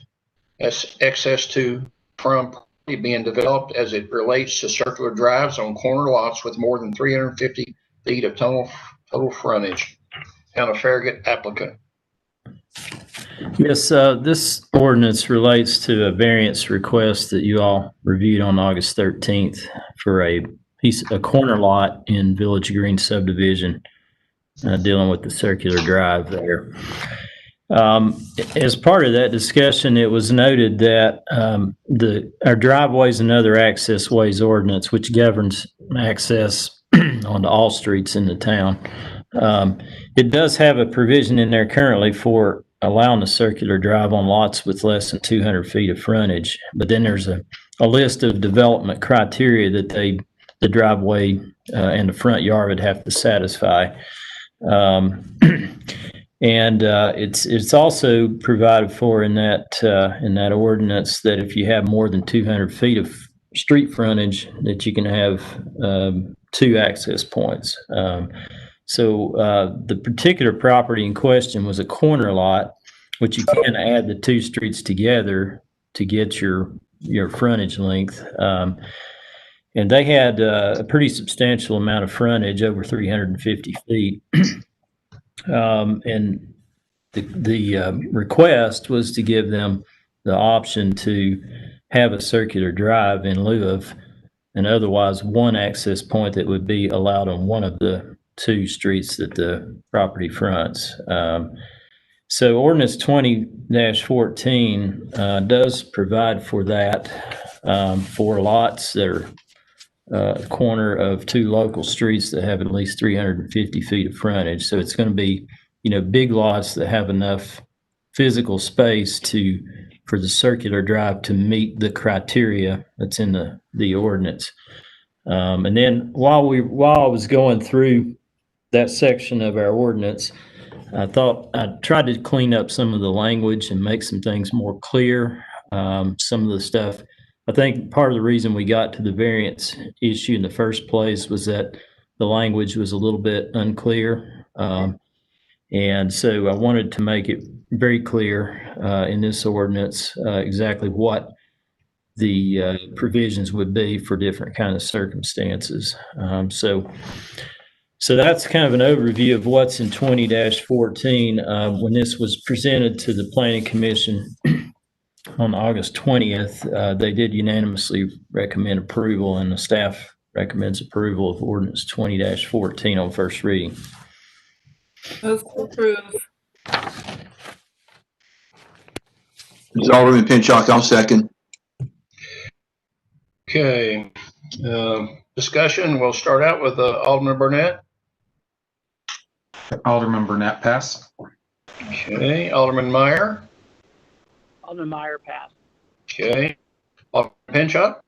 as access to from property being developed as it relates to circular drives on corner lots with more than 350 feet of total frontage. Town of Farragut applicant. Yes, this ordinance relates to a variance request that you all reviewed on August 13th for a corner lot in Village Green subdivision, dealing with the circular drive there. As part of that discussion, it was noted that our driveways and other access ways ordinance, which governs access onto all streets in the town, it does have a provision in there currently for allowing a circular drive on lots with less than 200 feet of frontage. But then there's a list of development criteria that the driveway and the front yard would have to satisfy. And it's also provided for in that ordinance that if you have more than 200 feet of street frontage, that you can have 2 access points. So the particular property in question was a corner lot, which you can add the two streets together to get your frontage length. And they had a pretty substantial amount of frontage, over 350 feet. And the request was to give them the option to have a circular drive in lieu of an otherwise one access point that would be allowed on one of the two streets that the property fronts. So Ordinance 20-14 does provide for that for lots that are corner of two local streets that have at least 350 feet of frontage. So it's going to be, big lots that have enough physical space for the circular drive to meet the criteria that's in the ordinance. And then while I was going through that section of our ordinance, I thought I tried to clean up some of the language and make some things more clear. Some of the stuff, I think part of the reason we got to the variance issue in the first place was that the language was a little bit unclear. And so I wanted to make it very clear in this ordinance exactly what the provisions would be for different kind of circumstances. So that's kind of an overview of what's in 20-14. When this was presented to the Planning Commission on August 20th, they did unanimously recommend approval, and the staff recommends approval of Ordinance 20-14 on first reading. Move to approve. It's Alderman Pinchuk. I'll second. Okay. Discussion. We'll start out with Alderman Burnett. Alderman Burnett, pass. Okay. Alderman Meyer. Alderman Meyer, pass. Okay. Alderman Pinchuk.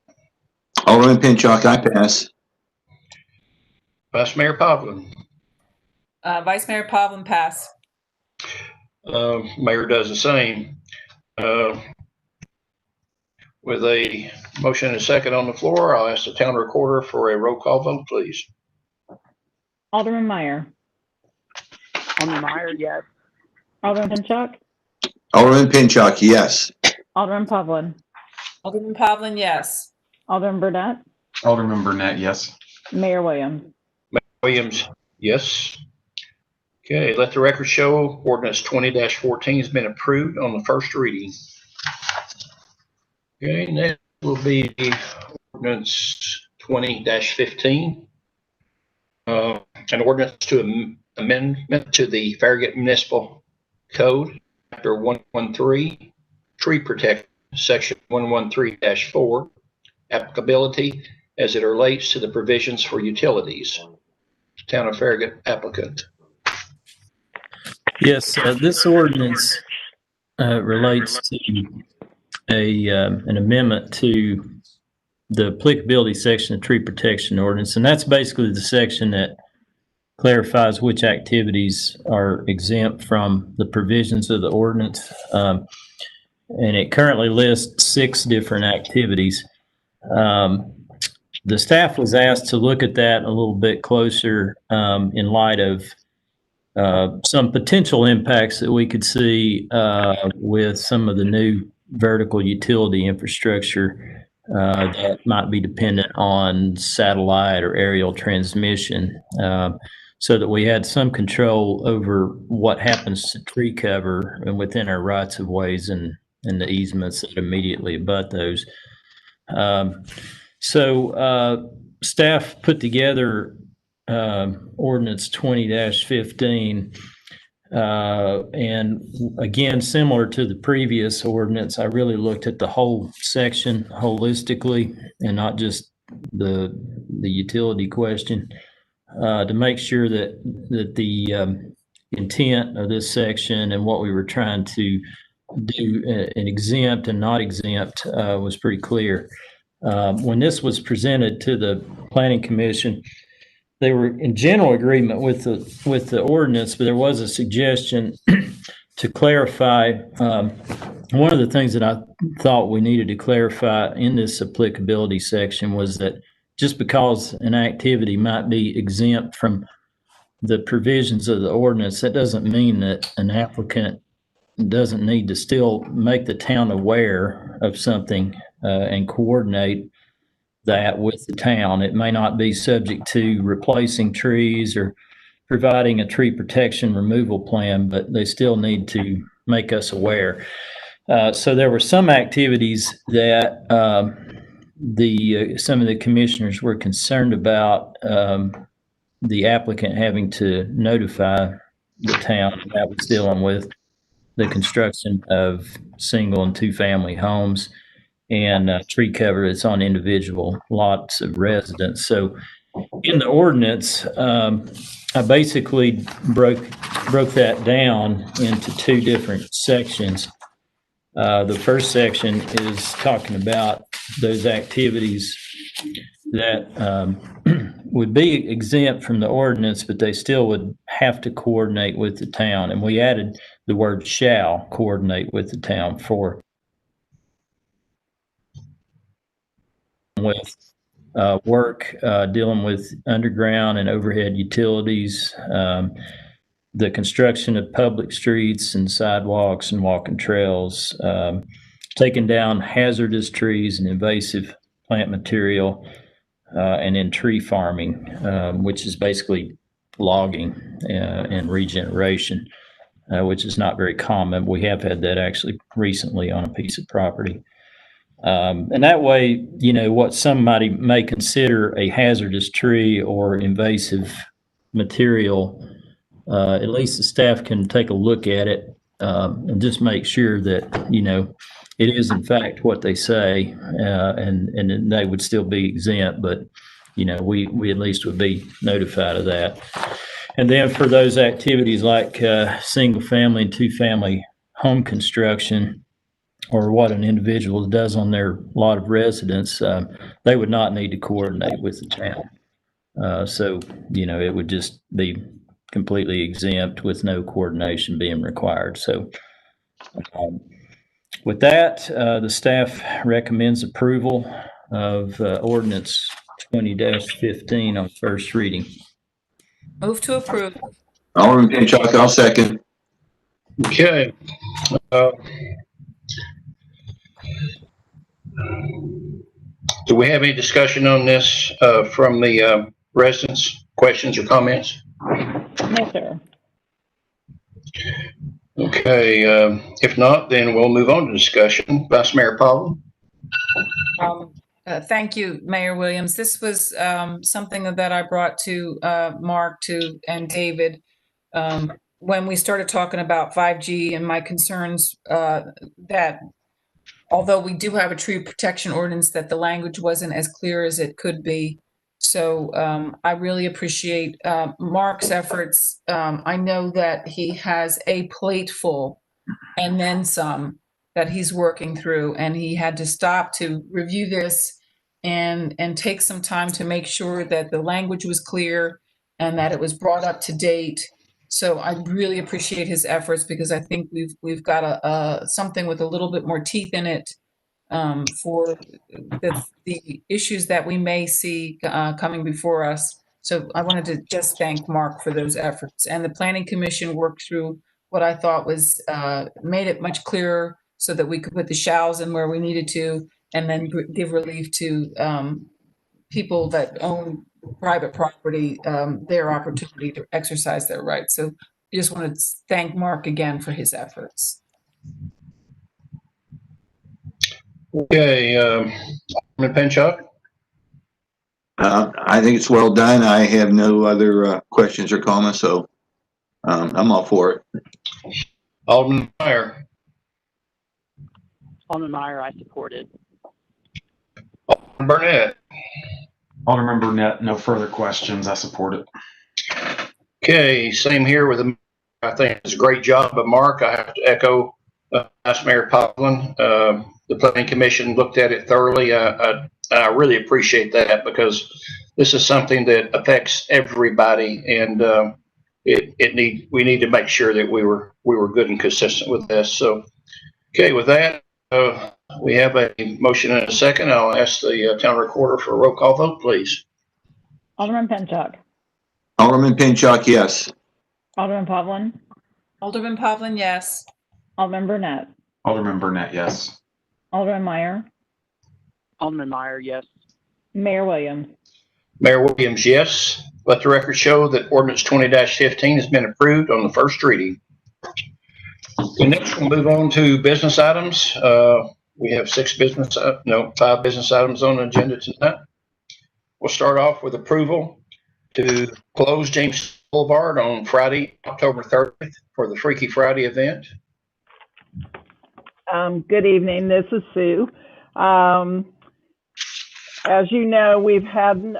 Alderman Pinchuk, I pass. Vice Mayor Pavlin. Vice Mayor Pavlin, pass. Mayor does the same. With a motion and a second on the floor, I'll ask the town recorder for a roll call vote, please. Alderman Meyer. Alderman Meyer, yes. Alderman Pinchuk. Alderman Pinchuk, yes. Alderman Pavlin. Alderman Pavlin, yes. Alderman Burnett. Alderman Burnett, yes. Mayor Williams. Mayor Williams, yes. Okay, let the record show Ordinance 20-14 has been approved on the first reading. Okay, next will be Ordinance 20-15. An ordinance to amendment to the Farragut Municipal Code, Chapter 113, Tree Protection, Section 113-4, applicability as it relates to the provisions for utilities. Town of Farragut applicant. Yes, this ordinance relates to an amendment to the applicability section of tree protection ordinance, and that's basically the section that clarifies which activities are exempt from the provisions of the ordinance. And it currently lists 6 different activities. The staff was asked to look at that a little bit closer in light of some potential impacts that we could see with some of the new vertical utility infrastructure that might be dependent on satellite or aerial transmission, so that we had some control over what happens to tree cover and within our rights of ways and the easements that immediately abut those. So staff put together Ordinance 20-15, and again, similar to the previous ordinance, I really looked at the whole section holistically and not just the utility question, to make sure that the intent of this section and what we were trying to do and exempt and not exempt was pretty clear. When this was presented to the Planning Commission, they were in general agreement with the ordinance, but there was a suggestion to clarify. One of the things that I thought we needed to clarify in this applicability section was that just because an activity might be exempt from the provisions of the ordinance, that doesn't mean that an applicant doesn't need to still make the town aware of something and coordinate that with the town. It may not be subject to replacing trees or providing a tree protection removal plan, but they still need to make us aware. So there were some activities that some of the commissioners were concerned about the applicant having to notify the town. That was dealing with the construction of single and two-family homes and tree cover that's on individual lots of residents. So in the ordinance, I basically broke that down into two different sections. The first section is talking about those activities that would be exempt from the ordinance, but they still would have to coordinate with the town. And we added the word shall coordinate with the town for with work dealing with underground and overhead utilities, the construction of public streets and sidewalks and walking trails, taking down hazardous trees and invasive plant material, and then tree farming, which is basically logging and regeneration, which is not very common. We have had that actually recently on a piece of property. And that way, you know, what somebody may consider a hazardous tree or invasive material, at least the staff can take a look at it and just make sure that, you know, it is in fact what they say, and they would still be exempt, but, you know, we at least would be notified of that. And then for those activities like single family and two family home construction, or what an individual does on their lot of residence, they would not need to coordinate with the town. So, you know, it would just be completely exempt with no coordination being required. So with that, the staff recommends approval of ordinance 20-15 on first reading. Move to approve. Alderman Pinchuk, I'll second. Okay. Do we have any discussion on this from the residents? Questions or comments? No, sir. Okay. If not, then we'll move on to discussion. Vice Mayor Powell. Thank you, Mayor Williams. This was something that I brought to Mark and David when we started talking about 5G and my concerns that although we do have a tree protection ordinance, that the language wasn't as clear as it could be. So I really appreciate Mark's efforts. I know that he has a plate full and then some that he's working through, and he had to stop to review this and take some time to make sure that the language was clear and that it was brought up to date. So I really appreciate his efforts, because I think we've got a something with a little bit more teeth in it for the issues that we may see coming before us. So I wanted to just thank Mark for those efforts. And the Planning Commission worked through what I thought was made it much clearer so that we could put the shalls in where we needed to, and then give relief to people that own private property, their opportunity to exercise their rights. So I just want to thank Mark again for his efforts. Okay. Alderman Pinchuk. I think it's well done. I have no other questions or comments, so I'm all for it. Alderman Meyer. Alderman Meyer, I support it. Alderman Burnett. Alderman Burnett, no further questions. I support it. Okay, same here with him. I think it's a great job by Mark. I have to echo Vice Mayor Powell. The Planning Commission looked at it thoroughly. I really appreciate that, because this is something that affects everybody, and we need to make sure that we were good and consistent with this. So, okay, with that, we have a motion and a second. I'll ask the town recorder for a roll call vote, please. Alderman Pinchuk. Alderman Pinchuk, yes. Alderman Pavlin, Alderman Pavlin, yes. Alderman Burnett, Alderman Burnett, yes. Alderman Meyer, Alderman Meyer, yes. Mayor Williams. Mayor Williams, yes. Let the record show that ordinance 20-15 has been approved on the first reading. Okay, next we'll move on to business items. We have five business items on the agenda tonight. We'll start off with approval to close James Boulevard on Friday, October 30th for the Freaky Friday event. Good evening. This is Sue. As you know, we've had,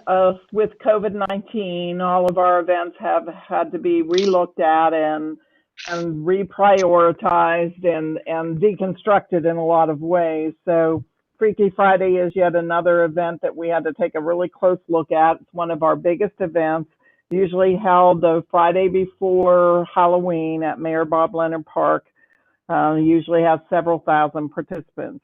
with COVID-19, all of our events have had to be relooked at and reprioritized and deconstructed in a lot of ways. So Freaky Friday is yet another event that we had to take a really close look at. It's one of our biggest events, usually held the Friday before Halloween at Mayor Bob Leonard Park. Usually has several thousand participants.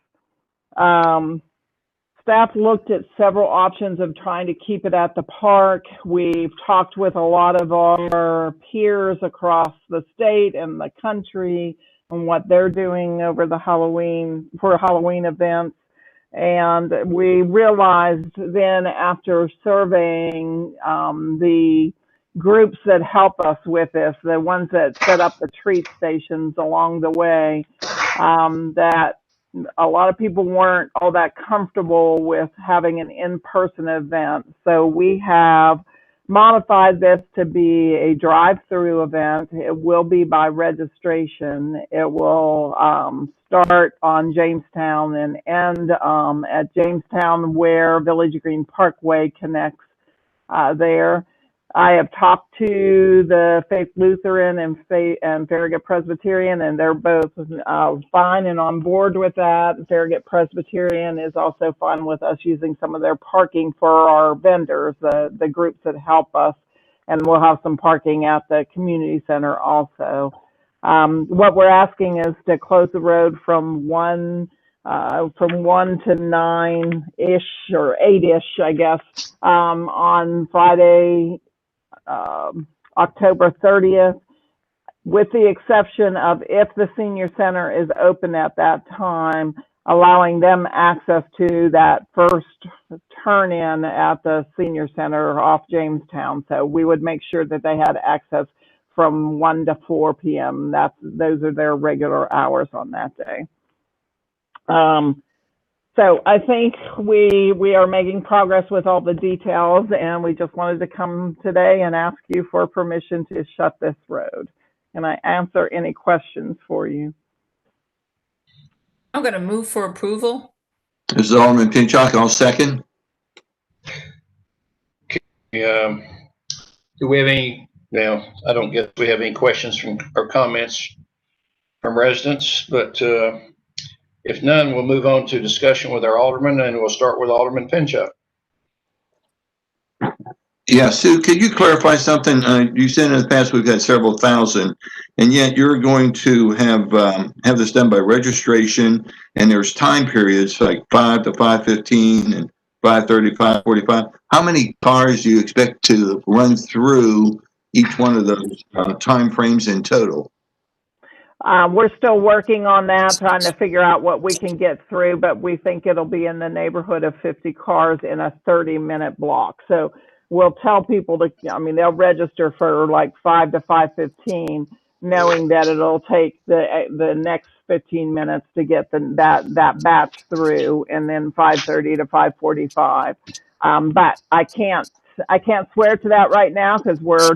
Staff looked at several options of trying to keep it at the park. We've talked with a lot of our peers across the state and the country and what they're doing over the Halloween events. And we realized then, after surveying the groups that help us with this, the ones that set up the treat stations along the way, that a lot of people weren't all that comfortable with having an in-person event. So we have modified this to be a drive-through event. It will be by registration. It will start on Jamestown and end at Jamestown, where Village Green Parkway connects there. I have talked to the Faith Lutheran and Farragut Presbyterian, and they're both fine and on board with that. Farragut Presbyterian is also fine with us using some of their parking for our vendors, the groups that help us, and we'll have some parking at the community center also. What we're asking is to close the road from 1 to 9-ish or 8-ish, I guess, on Friday, October 30th, with the exception of if the senior center is open at that time, allowing them access to that first turn in at the senior center off Jamestown. So we would make sure that they had access from 1 to 4 p.m. Those are their regular hours on that day. So I think we are making progress with all the details, and we just wanted to come today and ask you for permission to shut this road. Can I answer any questions for you? I'm going to move for approval. This is Alderman Pinchuk. I'll second. Do we have any, I don't guess we have any questions or comments from residents, but if none, we'll move on to discussion with our alderman, and we'll start with Alderman Pinchuk. Yeah, Sue, could you clarify something? You said in the past we've had several thousand, and yet you're going to have this done by registration, and there's time periods like 5 to 5:15 and 5:30, 5:45. How many cars do you expect to run through each one of those time frames in total? We're still working on that, trying to figure out what we can get through, but we think it'll be in the neighborhood of 50 cars in a 30-minute block. So we'll tell people they'll register for like 5 to 5:15, knowing that it'll take the next 15 minutes to get that batch through, and then 5:30 to 5:45. But I can't swear to that right now, because we're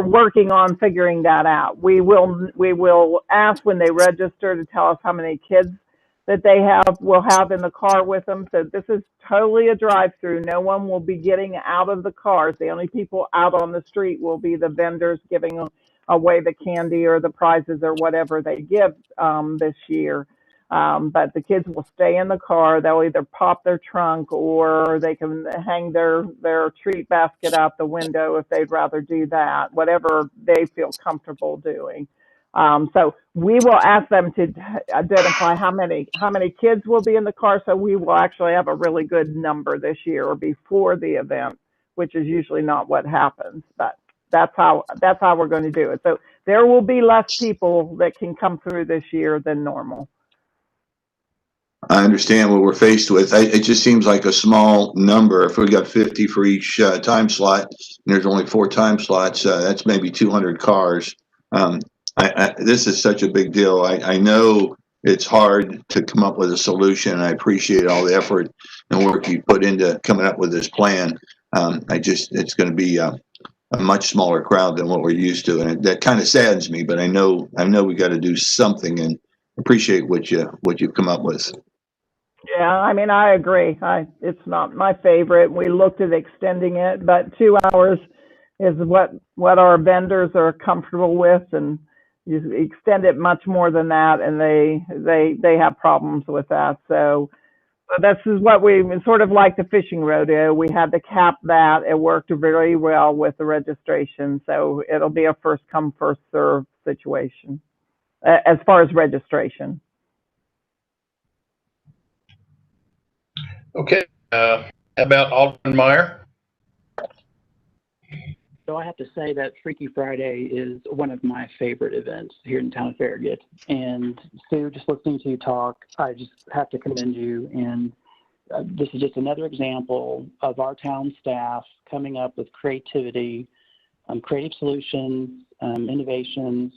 working on figuring that out. We will ask when they register to tell us how many kids that they will have in the car with them. So this is totally a drive-through. No one will be getting out of the cars. The only people out on the street will be the vendors giving away the candy or the prizes or whatever they give this year. But the kids will stay in the car. They'll either pop their trunk, or they can hang their treat basket out the window if they'd rather do that, whatever they feel comfortable doing. So we will ask them to identify how many kids will be in the car, so we will actually have a really good number this year, or before the event. which is usually not what happens. But that's how we're going to do it. So there will be less people that can come through this year than normal. I understand what we're faced with. It just seems like a small number. If we got 50 for each time slot, and there's only 4 time slots, that's maybe 200 cars. This is such a big deal. I know it's hard to come up with a solution. I appreciate all the effort and work you put into coming up with this plan. It's going to be a much smaller crowd than what we're used to, and that kind of saddens me. But I know we got to do something, and appreciate what you've come up with. Yeah, I mean, I agree. It's not my favorite. We looked at extending it, but 2 hours is what our vendors are comfortable with, and you extend it much more than that, and they have problems with that. So this is what sort of like the fishing rodeo. We had to cap that. It worked very well with the registration, so it'll be a first come first serve situation as far as registration. Okay, how about Alderman Meyer? So I have to say that Freaky Friday is one of my favorite events here in town of Farragut. And Sue, just listening to you talk, I just have to commend you. And this is just another example of our town staff coming up with creativity, creative solutions, innovations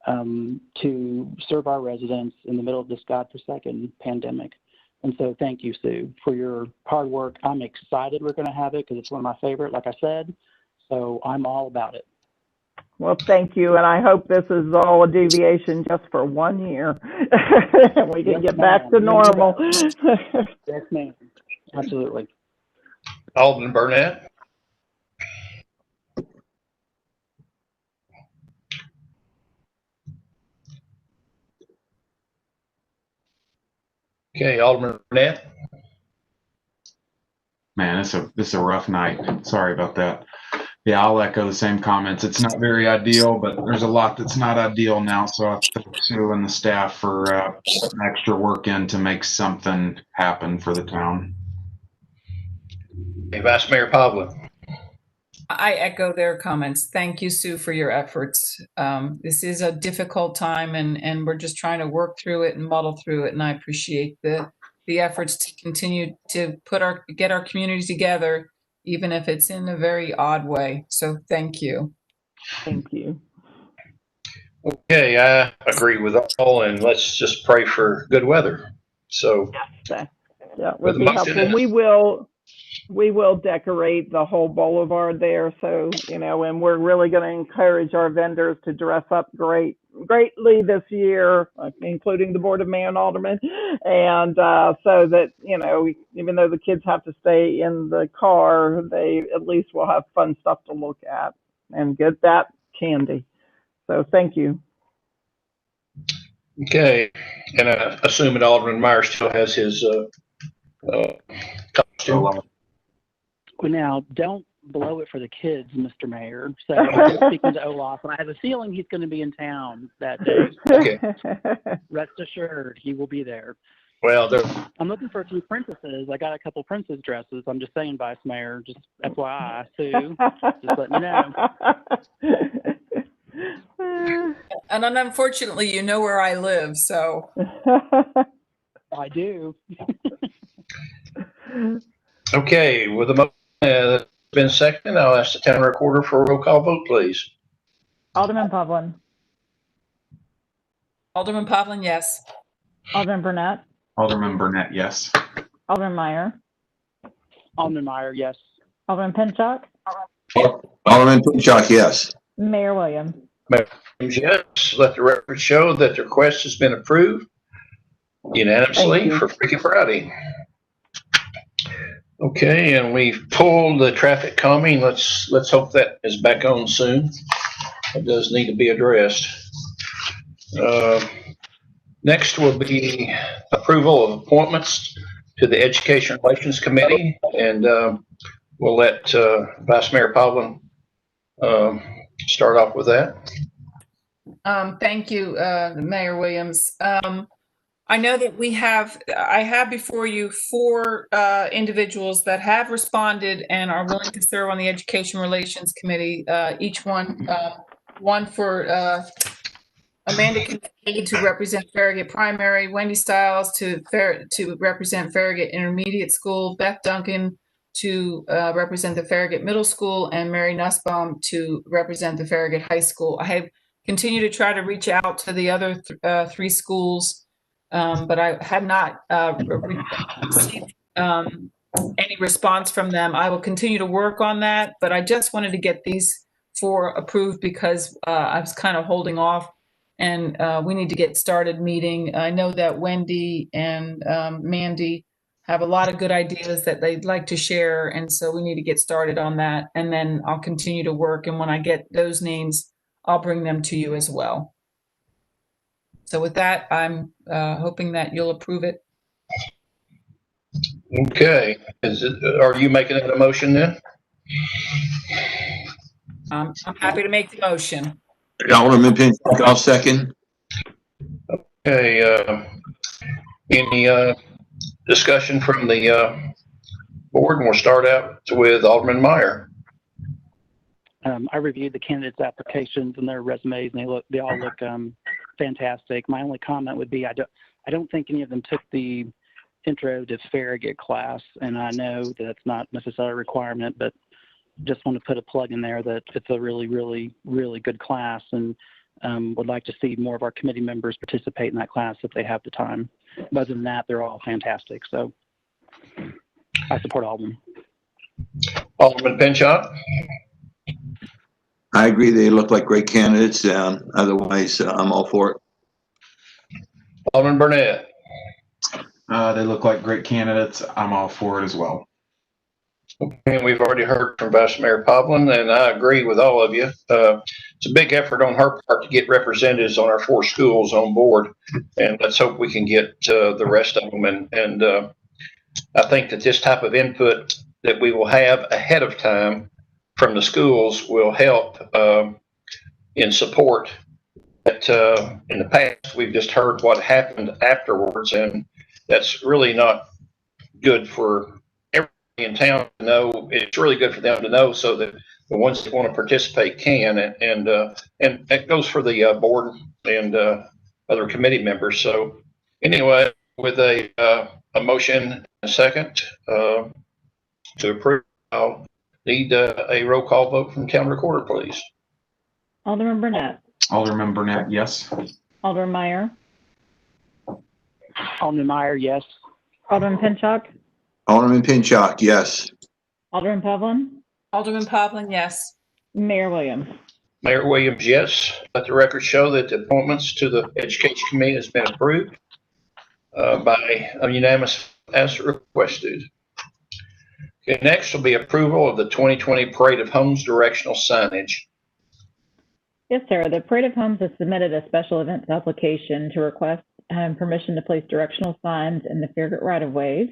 to serve our residents in the middle of this godforsaken pandemic. And so thank you, Sue, for your hard work. I'm excited we're going to have it because it's one of my favorite, like I said. So I'm all about it. Well, thank you. And I hope this is all a deviation just for 1 year. And we can get back to normal. Yes, ma'am. Absolutely. Alderman Burnett? Okay, Alderman Burnett? Man, this is a rough night. Sorry about that. Yeah, I'll echo the same comments. It's not very ideal, but there's a lot that's not ideal now. So I thank Sue and the staff for putting extra work in to make something happen for the town. Hey, Vice Mayor Pavlin. I echo their comments. Thank you, Sue, for your efforts. This is a difficult time, and we're just trying to work through it and muddle through it. And I appreciate the efforts to continue to get our community together, even if it's in a very odd way. So thank you. Thank you. Okay, I agree with all, and let's just pray for good weather. So yeah, would be helpful. We will decorate the whole boulevard there. So, and we're really going to encourage our vendors to dress up greatly this year, including the Board of Mayor and Aldermen. And so that, even though the kids have to stay in the car, they at least will have fun stuff to look at and get that candy. So thank you. Okay, and I assume that Alderman Meyer still has his costume. Well, now, don't blow it for the kids, Mr. Mayor. So speaking to Olaf, and I have a feeling he's going to be in town that day. Okay. Rest assured, he will be there. Well, I'm looking for a few princesses. I got a couple princess dresses. I'm just saying, Vice Mayor, just FYI, Sue, just letting you know. And unfortunately, you know where I live, so. I do. Okay, with the motion that's been seconded, I'll ask the town recorder for a roll call vote, please. Alderman Pavlin. Alderman Pavlin, yes. Alderman Burnett. Alderman Burnett, yes. Alderman Meyer. Alderman Meyer, yes. Alderman Pinchuk. Alderman Pinchuk, yes. Mayor Williams. Mayor Williams, yes. Let the record show that the request has been approved unanimously for Freaky Friday. Okay, and we've pulled the traffic calming. Let's hope that is back on soon. It does need to be addressed. Next will be approval of appointments to the Education Relations Committee, and we'll let Vice Mayor Pavlin start off with that. Thank you, Mayor Williams. I know that I have before you 4 individuals that have responded and are willing to serve on the Education Relations Committee. Each one for Amanda Kincaid to represent Farragut Primary, Wendy Stiles to represent Farragut Intermediate School, Beth Duncan to represent the Farragut Middle School, and Mary Nussbaum to represent the Farragut High School. I have continued to try to reach out to the other 3 schools. But I have not received any response from them. I will continue to work on that, but I just wanted to get these 4 approved because I was kind of holding off, and we need to get started meeting. I know that Wendy and Mandy have a lot of good ideas that they'd like to share, and so we need to get started on that, and then I'll continue to work, and when I get those names, I'll bring them to you as well. So with that, I'm hoping that you'll approve it. Okay. Are you making it a motion then? I'm happy to make the motion. Alderman Pinchuk, I'll second. Okay. Any discussion from the board? And we'll start out with Alderman Meyer. I reviewed the candidates' applications and their resumes, and they all look fantastic. My only comment would be I don't think any of them took the Intro to Farragut class, and I know that that's not necessarily a requirement, but just want to put a plug in there that it's a really, really, really good class, and would like to see more of our committee members participate in that class if they have the time. But other than that, they're all fantastic, so I support all of them. Alderman Pinchot. I agree. They look like great candidates. Otherwise, I'm all for it. Alderman Burnett. They look like great candidates. I'm all for it as well. And we've already heard from Vice Mayor Povlin, and I agree with all of you. It's a big effort on her part to get representatives on our 4 schools on board, and let's hope we can get the rest of them. And I think that this type of input that we will have ahead of time from the schools will help in support. That in the past, we've just heard what happened afterwards, and that's really not good for everybody in town to know. It's really good for them to know so that the ones that want to participate can, and that goes for the board and other committee members. So anyway, with a motion and a second to approve, I'll need a roll call vote from town recorder, please. Alderman Burnett. Alderman Burnett, yes. Alderman Meyer. Alderman Meyer, yes. Alderman Pinchot. Alderman Pinchot, yes. Alderman Povlin. Alderman Povlin, yes. Mayor Williams. Mayor Williams, yes. Let the record show that the appointments to the Education Committee has been approved by a unanimous as requested. Okay, next will be approval of the 2020 Parade of Homes directional signage. Yes, sir. The Parade of Homes has submitted a special events application to request permission to place directional signs in the Farragut right-of-ways.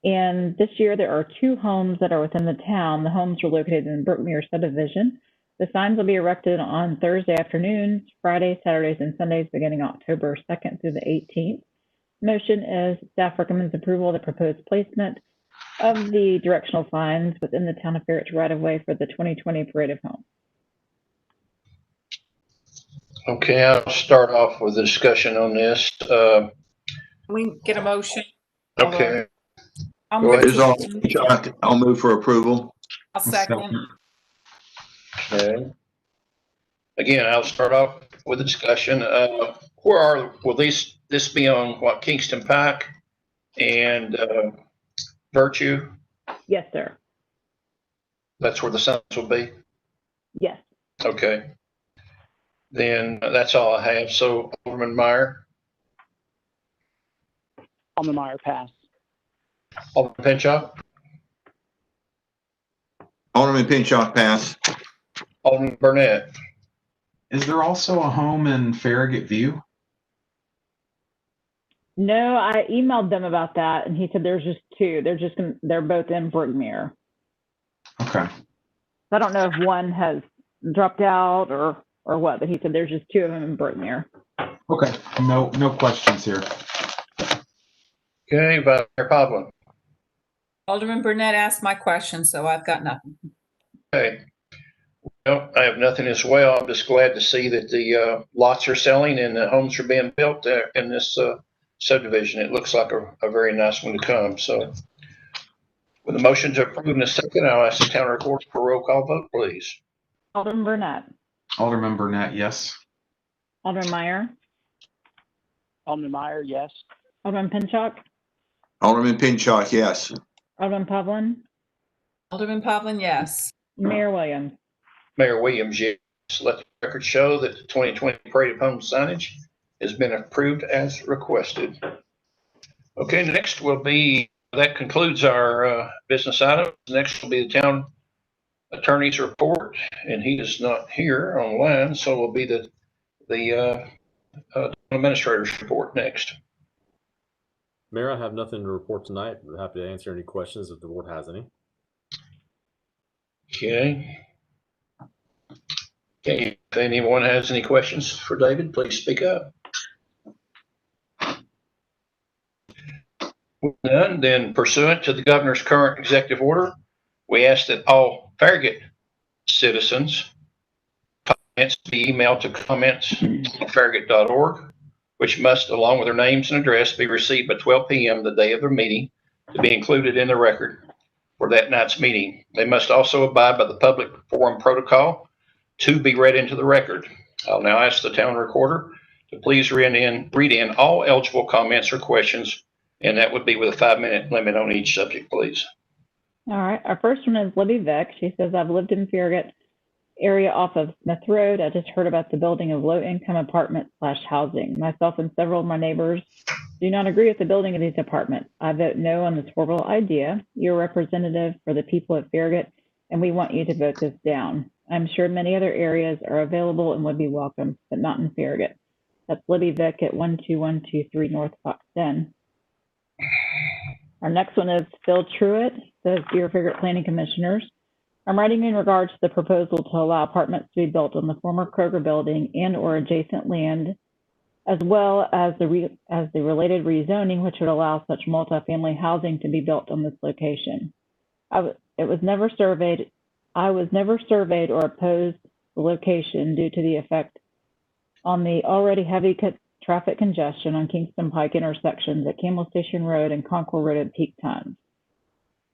And this year, there are 2 homes that are within the town. The homes were located in Brookmere subdivision. The signs will be erected on Thursday afternoons, Fridays, Saturdays, and Sundays, beginning October 2nd through the 18th. Motion is staff recommends approval of the proposed placement of the directional signs within the town of Farragut's right-of-way for the 2020 Parade of Homes. Okay, I'll start off with a discussion on this. Can we get a motion? Okay. I'll move for approval. I'll second. Okay. Again, I'll start off with a discussion. Will this be on what, Kingston, Pike, and Virtue? Yes, sir. That's where the signs will be? Yes. Okay. Then that's all I have. So Alderman Meyer. Alderman Meyer, pass. Alderman Pinchot. Alderman Pinchot, pass. Alderman Burnett. Is there also a home in Farragut View? No, I emailed them about that, and he said there's just 2. They're both in Brookmere. Okay. I don't know if one has dropped out or what, but he said there's just 2 of them in Brookmere. Okay. No questions here. Okay, Vice Mayor Hovland. Alderman Burnett asked my question, so I've got nothing. Okay. Well, I have nothing as well. I'm just glad to see that the lots are selling and the homes are being built in this subdivision. It looks like a very nice one to come. So with a motion to approve in a second, I'll ask the town recorder for a roll call vote, please. Alderman Burnett, Alderman Burnett, yes. Alderman Meyer, Alderman Meyer, yes. Alderman Pinchuk, Alderman Pinchuk, yes. Alderman Pavlin, Alderman Pavlin, yes. Mayor Williams. Mayor Williams, yes. Let the record show that the 2020 Parade of Homes signage has been approved as requested. Okay, next will be, that concludes our business items. Next will be the town attorney's report, and he is not here online, so it will be the administrator's report next. Mayor, I have nothing to report tonight. I'm happy to answer any questions if the board has any. Okay. Okay, if anyone has any questions for David, please speak up. None, then pursuant to the governor's current executive order, we ask that all Farragut citizens' comments be emailed to comments@farragut.org, which must, along with their names and address, be received by 12 p.m. the day of their meeting to be included in the record for that night's meeting. They must also abide by the public forum protocol to be read into the record. I'll now ask the town recorder to please read in all eligible comments or questions, and that would be with a 5-minute limit on each subject, please. All right, our first one is Libby Vick. She says, I've lived in Farragut area off of Smith Road. I just heard about the building of low-income apartment/housing. Myself and several of my neighbors do not agree with the building of these apartments. I vote no on this horrible idea. You're a representative for the people of Farragut, and we want you to vote this down. I'm sure many other areas are available and would be welcome, but not in Farragut. That's Libby Vick at 12123 North Fox Den. Our next one is Phil Truitt, says, Dear Farragut Planning Commissioners, I'm writing in regards to the proposal to allow apartments to be built on the former Kroger building and or adjacent land, as well as the related rezoning, which would allow such multifamily housing to be built on this location. I was never surveyed or opposed the location due to the effect on the already heavy traffic congestion on Kingston Pike intersections at Camel Station Road and Concord Road at peak times.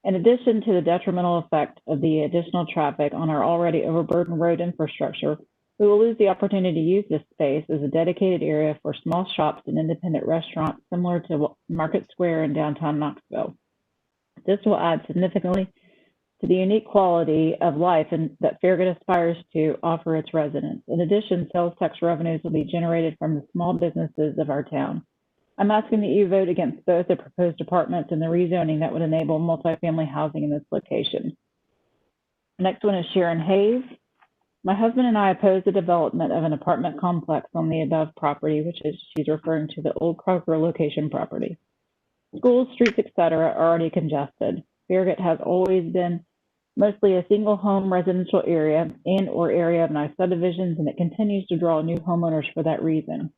In addition to the detrimental effect of the additional traffic on our already overburdened road infrastructure, we will lose the opportunity to use this space as a dedicated area for small shops and independent restaurants similar to Market Square in downtown Knoxville. This will add significantly to the unique quality of life that Farragut aspires to offer its residents. In addition, sales tax revenues will be generated from the small businesses of our town. I'm asking that you vote against both the proposed apartments and the rezoning that would enable multifamily housing in this location. The next one is Sharon Hayes. My husband and I oppose the development of an apartment complex on the above property, which is, she's referring to the old Kroger location property. Schools, streets, etc. are already congested. Farragut has always been mostly a single home residential area and or area of nice subdivisions, and it continues to draw new homeowners for that reason.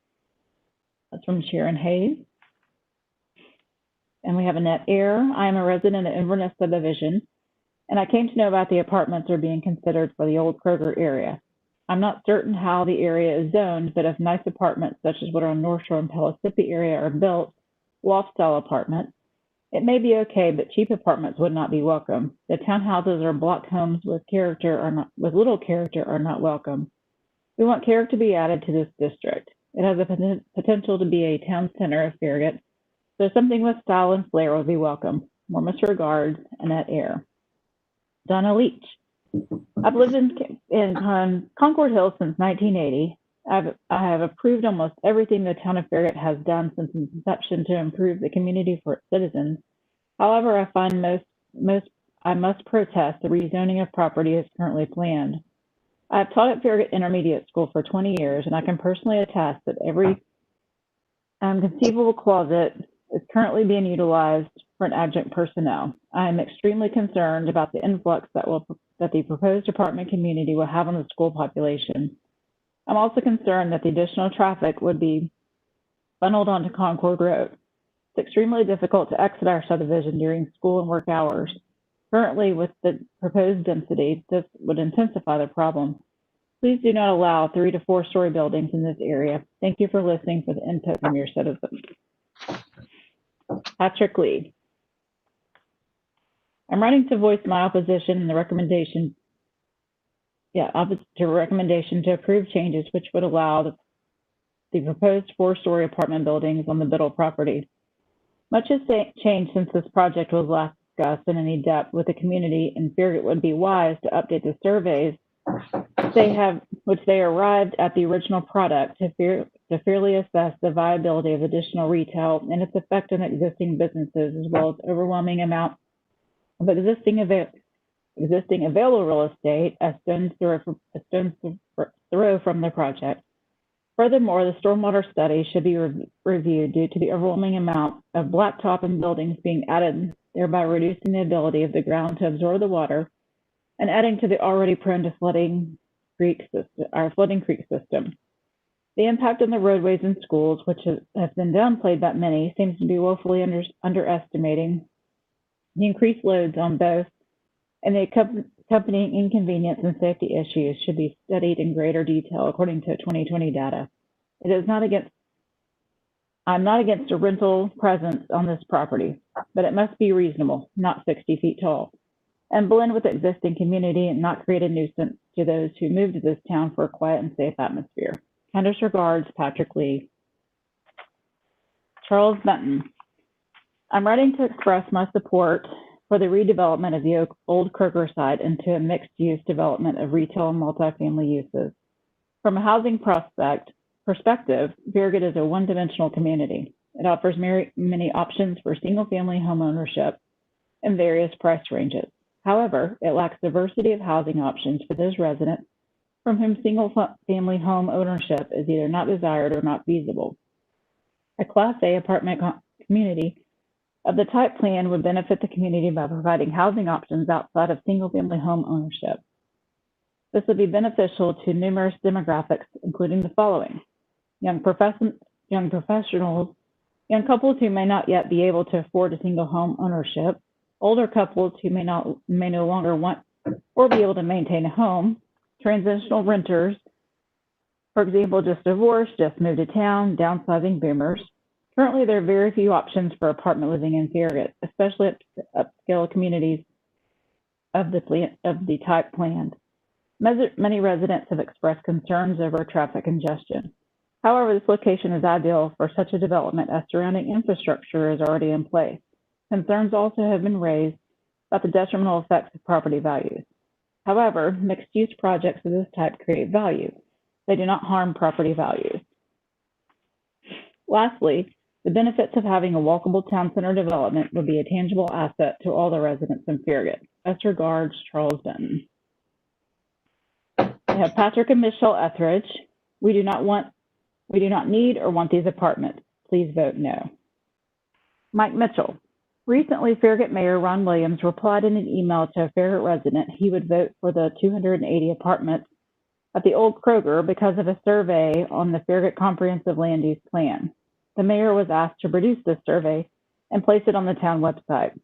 That's from Sharon Hayes. And we have Annette Ayer. I am a resident of Inverness subdivision, and I came to know about the apartments are being considered for the old Kroger area. I'm not certain how the area is zoned, but if nice apartments such as what are on North Shore and Pellissippi area are built, loft-style apartments, it may be okay, but cheap apartments would not be welcome. The townhouses or block homes with little character are not welcome. We want character to be added to this district. It has a potential to be a town center of Farragut, so something with style and flair will be welcome. Warmest regards, Annette Ayer. Donna Leach. I've lived in Concord Hills since 1980. I have approved almost everything the town of Farragut has done since its inception to improve the community for its citizens. However, I find I must protest the rezoning of property as currently planned. I have taught at Farragut Intermediate School for 20 years, and I can personally attest that every conceivable closet is currently being utilized for an adjunct personnel. I am extremely concerned about the influx that the proposed apartment community will have on the school population. I'm also concerned that the additional traffic would be funneled onto Concord Road. It's extremely difficult to exit our subdivision during school and work hours. Currently, with the proposed density, this would intensify the problem. Please do not allow 3 to 4 story buildings in this area. Thank you for listening for the input from your citizens. Patrick Lee. I'm writing to voice my opposition and the recommendation to approve changes which would allow the proposed 4-story apartment buildings on the Biddle property. Much has changed since this project was last discussed in any depth with the community, and fear it would be wise to update the surveys which they arrived at the original product to fairly assess the viability of additional retail and its effect on existing businesses, as well as overwhelming amount of existing available real estate a stone's throw from the project. Furthermore, the stormwater study should be reviewed due to the overwhelming amount of blacktop and buildings being added, thereby reducing the ability of the ground to absorb the water and adding to the already prone to flooding creek system. The impact on the roadways and schools, which has been downplayed by many, seems to be woefully underestimating the increased loads on both, and the accompanying inconvenience and safety issues should be studied in greater detail according to 2020 data. I'm not against a rental presence on this property, but it must be reasonable, not 60 feet tall, and blend with the existing community and not create a nuisance to those who move to this town for a quiet and safe atmosphere. Kindest regards, Patrick Lee. Charles Benton. I'm writing to express my support for the redevelopment of the old Kroger site into a mixed-use development of retail and multifamily uses. From a housing perspective, Farragut is a one-dimensional community. It offers many options for single-family home ownership in various price ranges. However, it lacks diversity of housing options for those residents from whom single-family home ownership is either not desired or not feasible. A Class A apartment community of the type plan would benefit the community by providing housing options outside of single-family home ownership. This would be beneficial to numerous demographics, including the following: young professionals, young couples who may not yet be able to afford a single home ownership, older couples who may no longer want or be able to maintain a home, transitional renters, for example, just divorced, just moved to town, downsizing boomers. Currently, there are very few options for apartment living in Farragut, especially upscale communities of the type planned. Many residents have expressed concerns over traffic congestion. However, this location is ideal for such a development as surrounding infrastructure is already in place. Concerns also have been raised about the detrimental effects of property values. However, mixed-use projects of this type create value. They do not harm property values. Lastly, the benefits of having a walkable town center development would be a tangible asset to all the residents in Farragut. Best regards, Charles Benton. We have Patrick and Michelle Etheridge. We do not need or want these apartments. Please vote no. Mike Mitchell. Recently, Farragut Mayor Ron Williams replied in an email to a Farragut resident he would vote for the 280 apartments at the old Kroger because of a survey on the Farragut Comprehensive Land Use Plan. The mayor was asked to produce this survey and place it on the town website.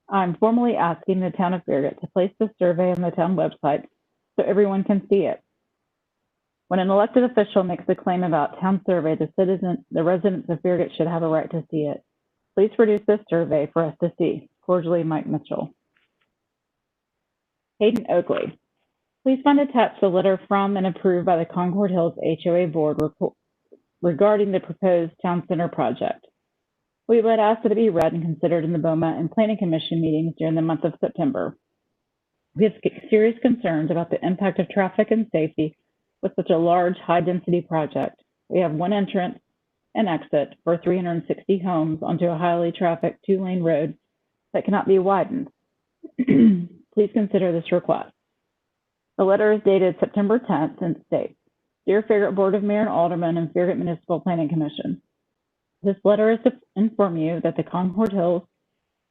I'm formally asking the town of Farragut to place this survey on the town website so everyone can see it. When an elected official makes a claim about town survey, the residents of Farragut should have a right to see it. Please produce this survey for us to see. Cordially, Mike Mitchell. Hayden Oakley. Please find attached the letter from and approved by the Concord Hills HOA Board regarding the proposed town center project. We would ask that it be read and considered in the BOMA and Planning Commission meetings during the month of September. We have serious concerns about the impact of traffic and safety with such a large, high-density project. We have one entrance and exit for 360 homes onto a highly trafficked 2-lane road that cannot be widened. Please consider this request. The letter is dated September 10th and states, Dear Farragut Board of Mayor and Aldermen and Farragut Municipal Planning Commission, this letter is to inform you that the Concord Hills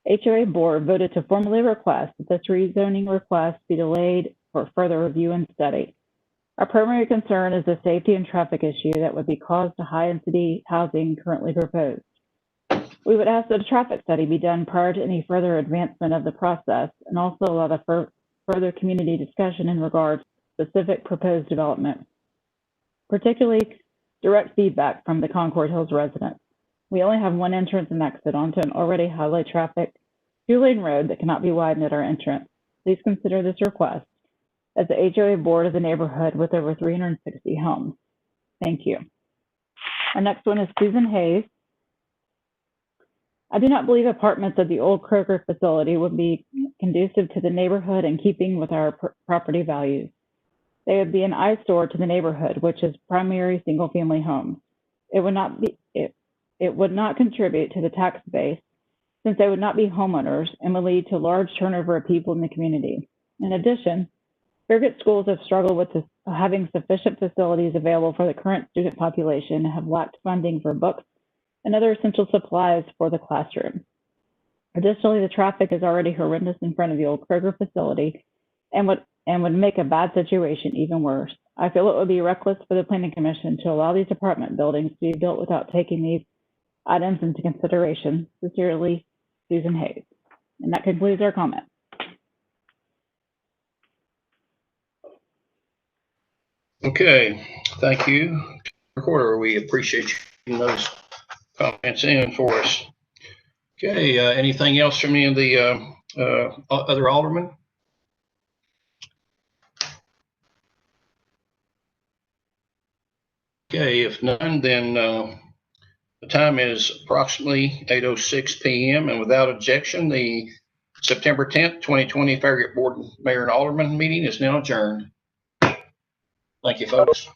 HOA Board voted to formally request that this rezoning request be delayed for further review and study. Our primary concern is the safety and traffic issue that would be caused to high-density housing currently proposed. We would ask that a traffic study be done prior to any further advancement of the process and also allow the further community discussion in regards to specific proposed development, particularly direct feedback from the Concord Hills residents. We only have one entrance and exit onto an already highly trafficked 2-lane road that cannot be widened at our entrance. Please consider this request as the HOA board of the neighborhood with over 360 homes. Thank you. Our next one is Susan Hayes. I do not believe apartments at the old Kroger facility would be conducive to the neighborhood in keeping with our property values. They would be an eyesore to the neighborhood, which is primary single-family homes. It would not contribute to the tax base since they would not be homeowners and would lead to large turnover of people in the community. In addition, Farragut schools have struggled with having sufficient facilities available for the current student population and have lacked funding for books and other essential supplies for the classroom. Additionally, the traffic is already horrendous in front of the old Kroger facility and would make a bad situation even worse. I feel it would be reckless for the Planning Commission to allow these apartment buildings to be built without taking these items into consideration. Sincerely, Susan Hayes. And that concludes our comment. Okay, thank you. Recorder, we appreciate you those comments in for us. Okay, anything else from any of the other aldermen? Okay, if none, then the time is approximately 8:06 p.m. and without objection, the September 10th, 2020 Farragut Board Mayor and Alderman meeting is now adjourned. Thank you, folks.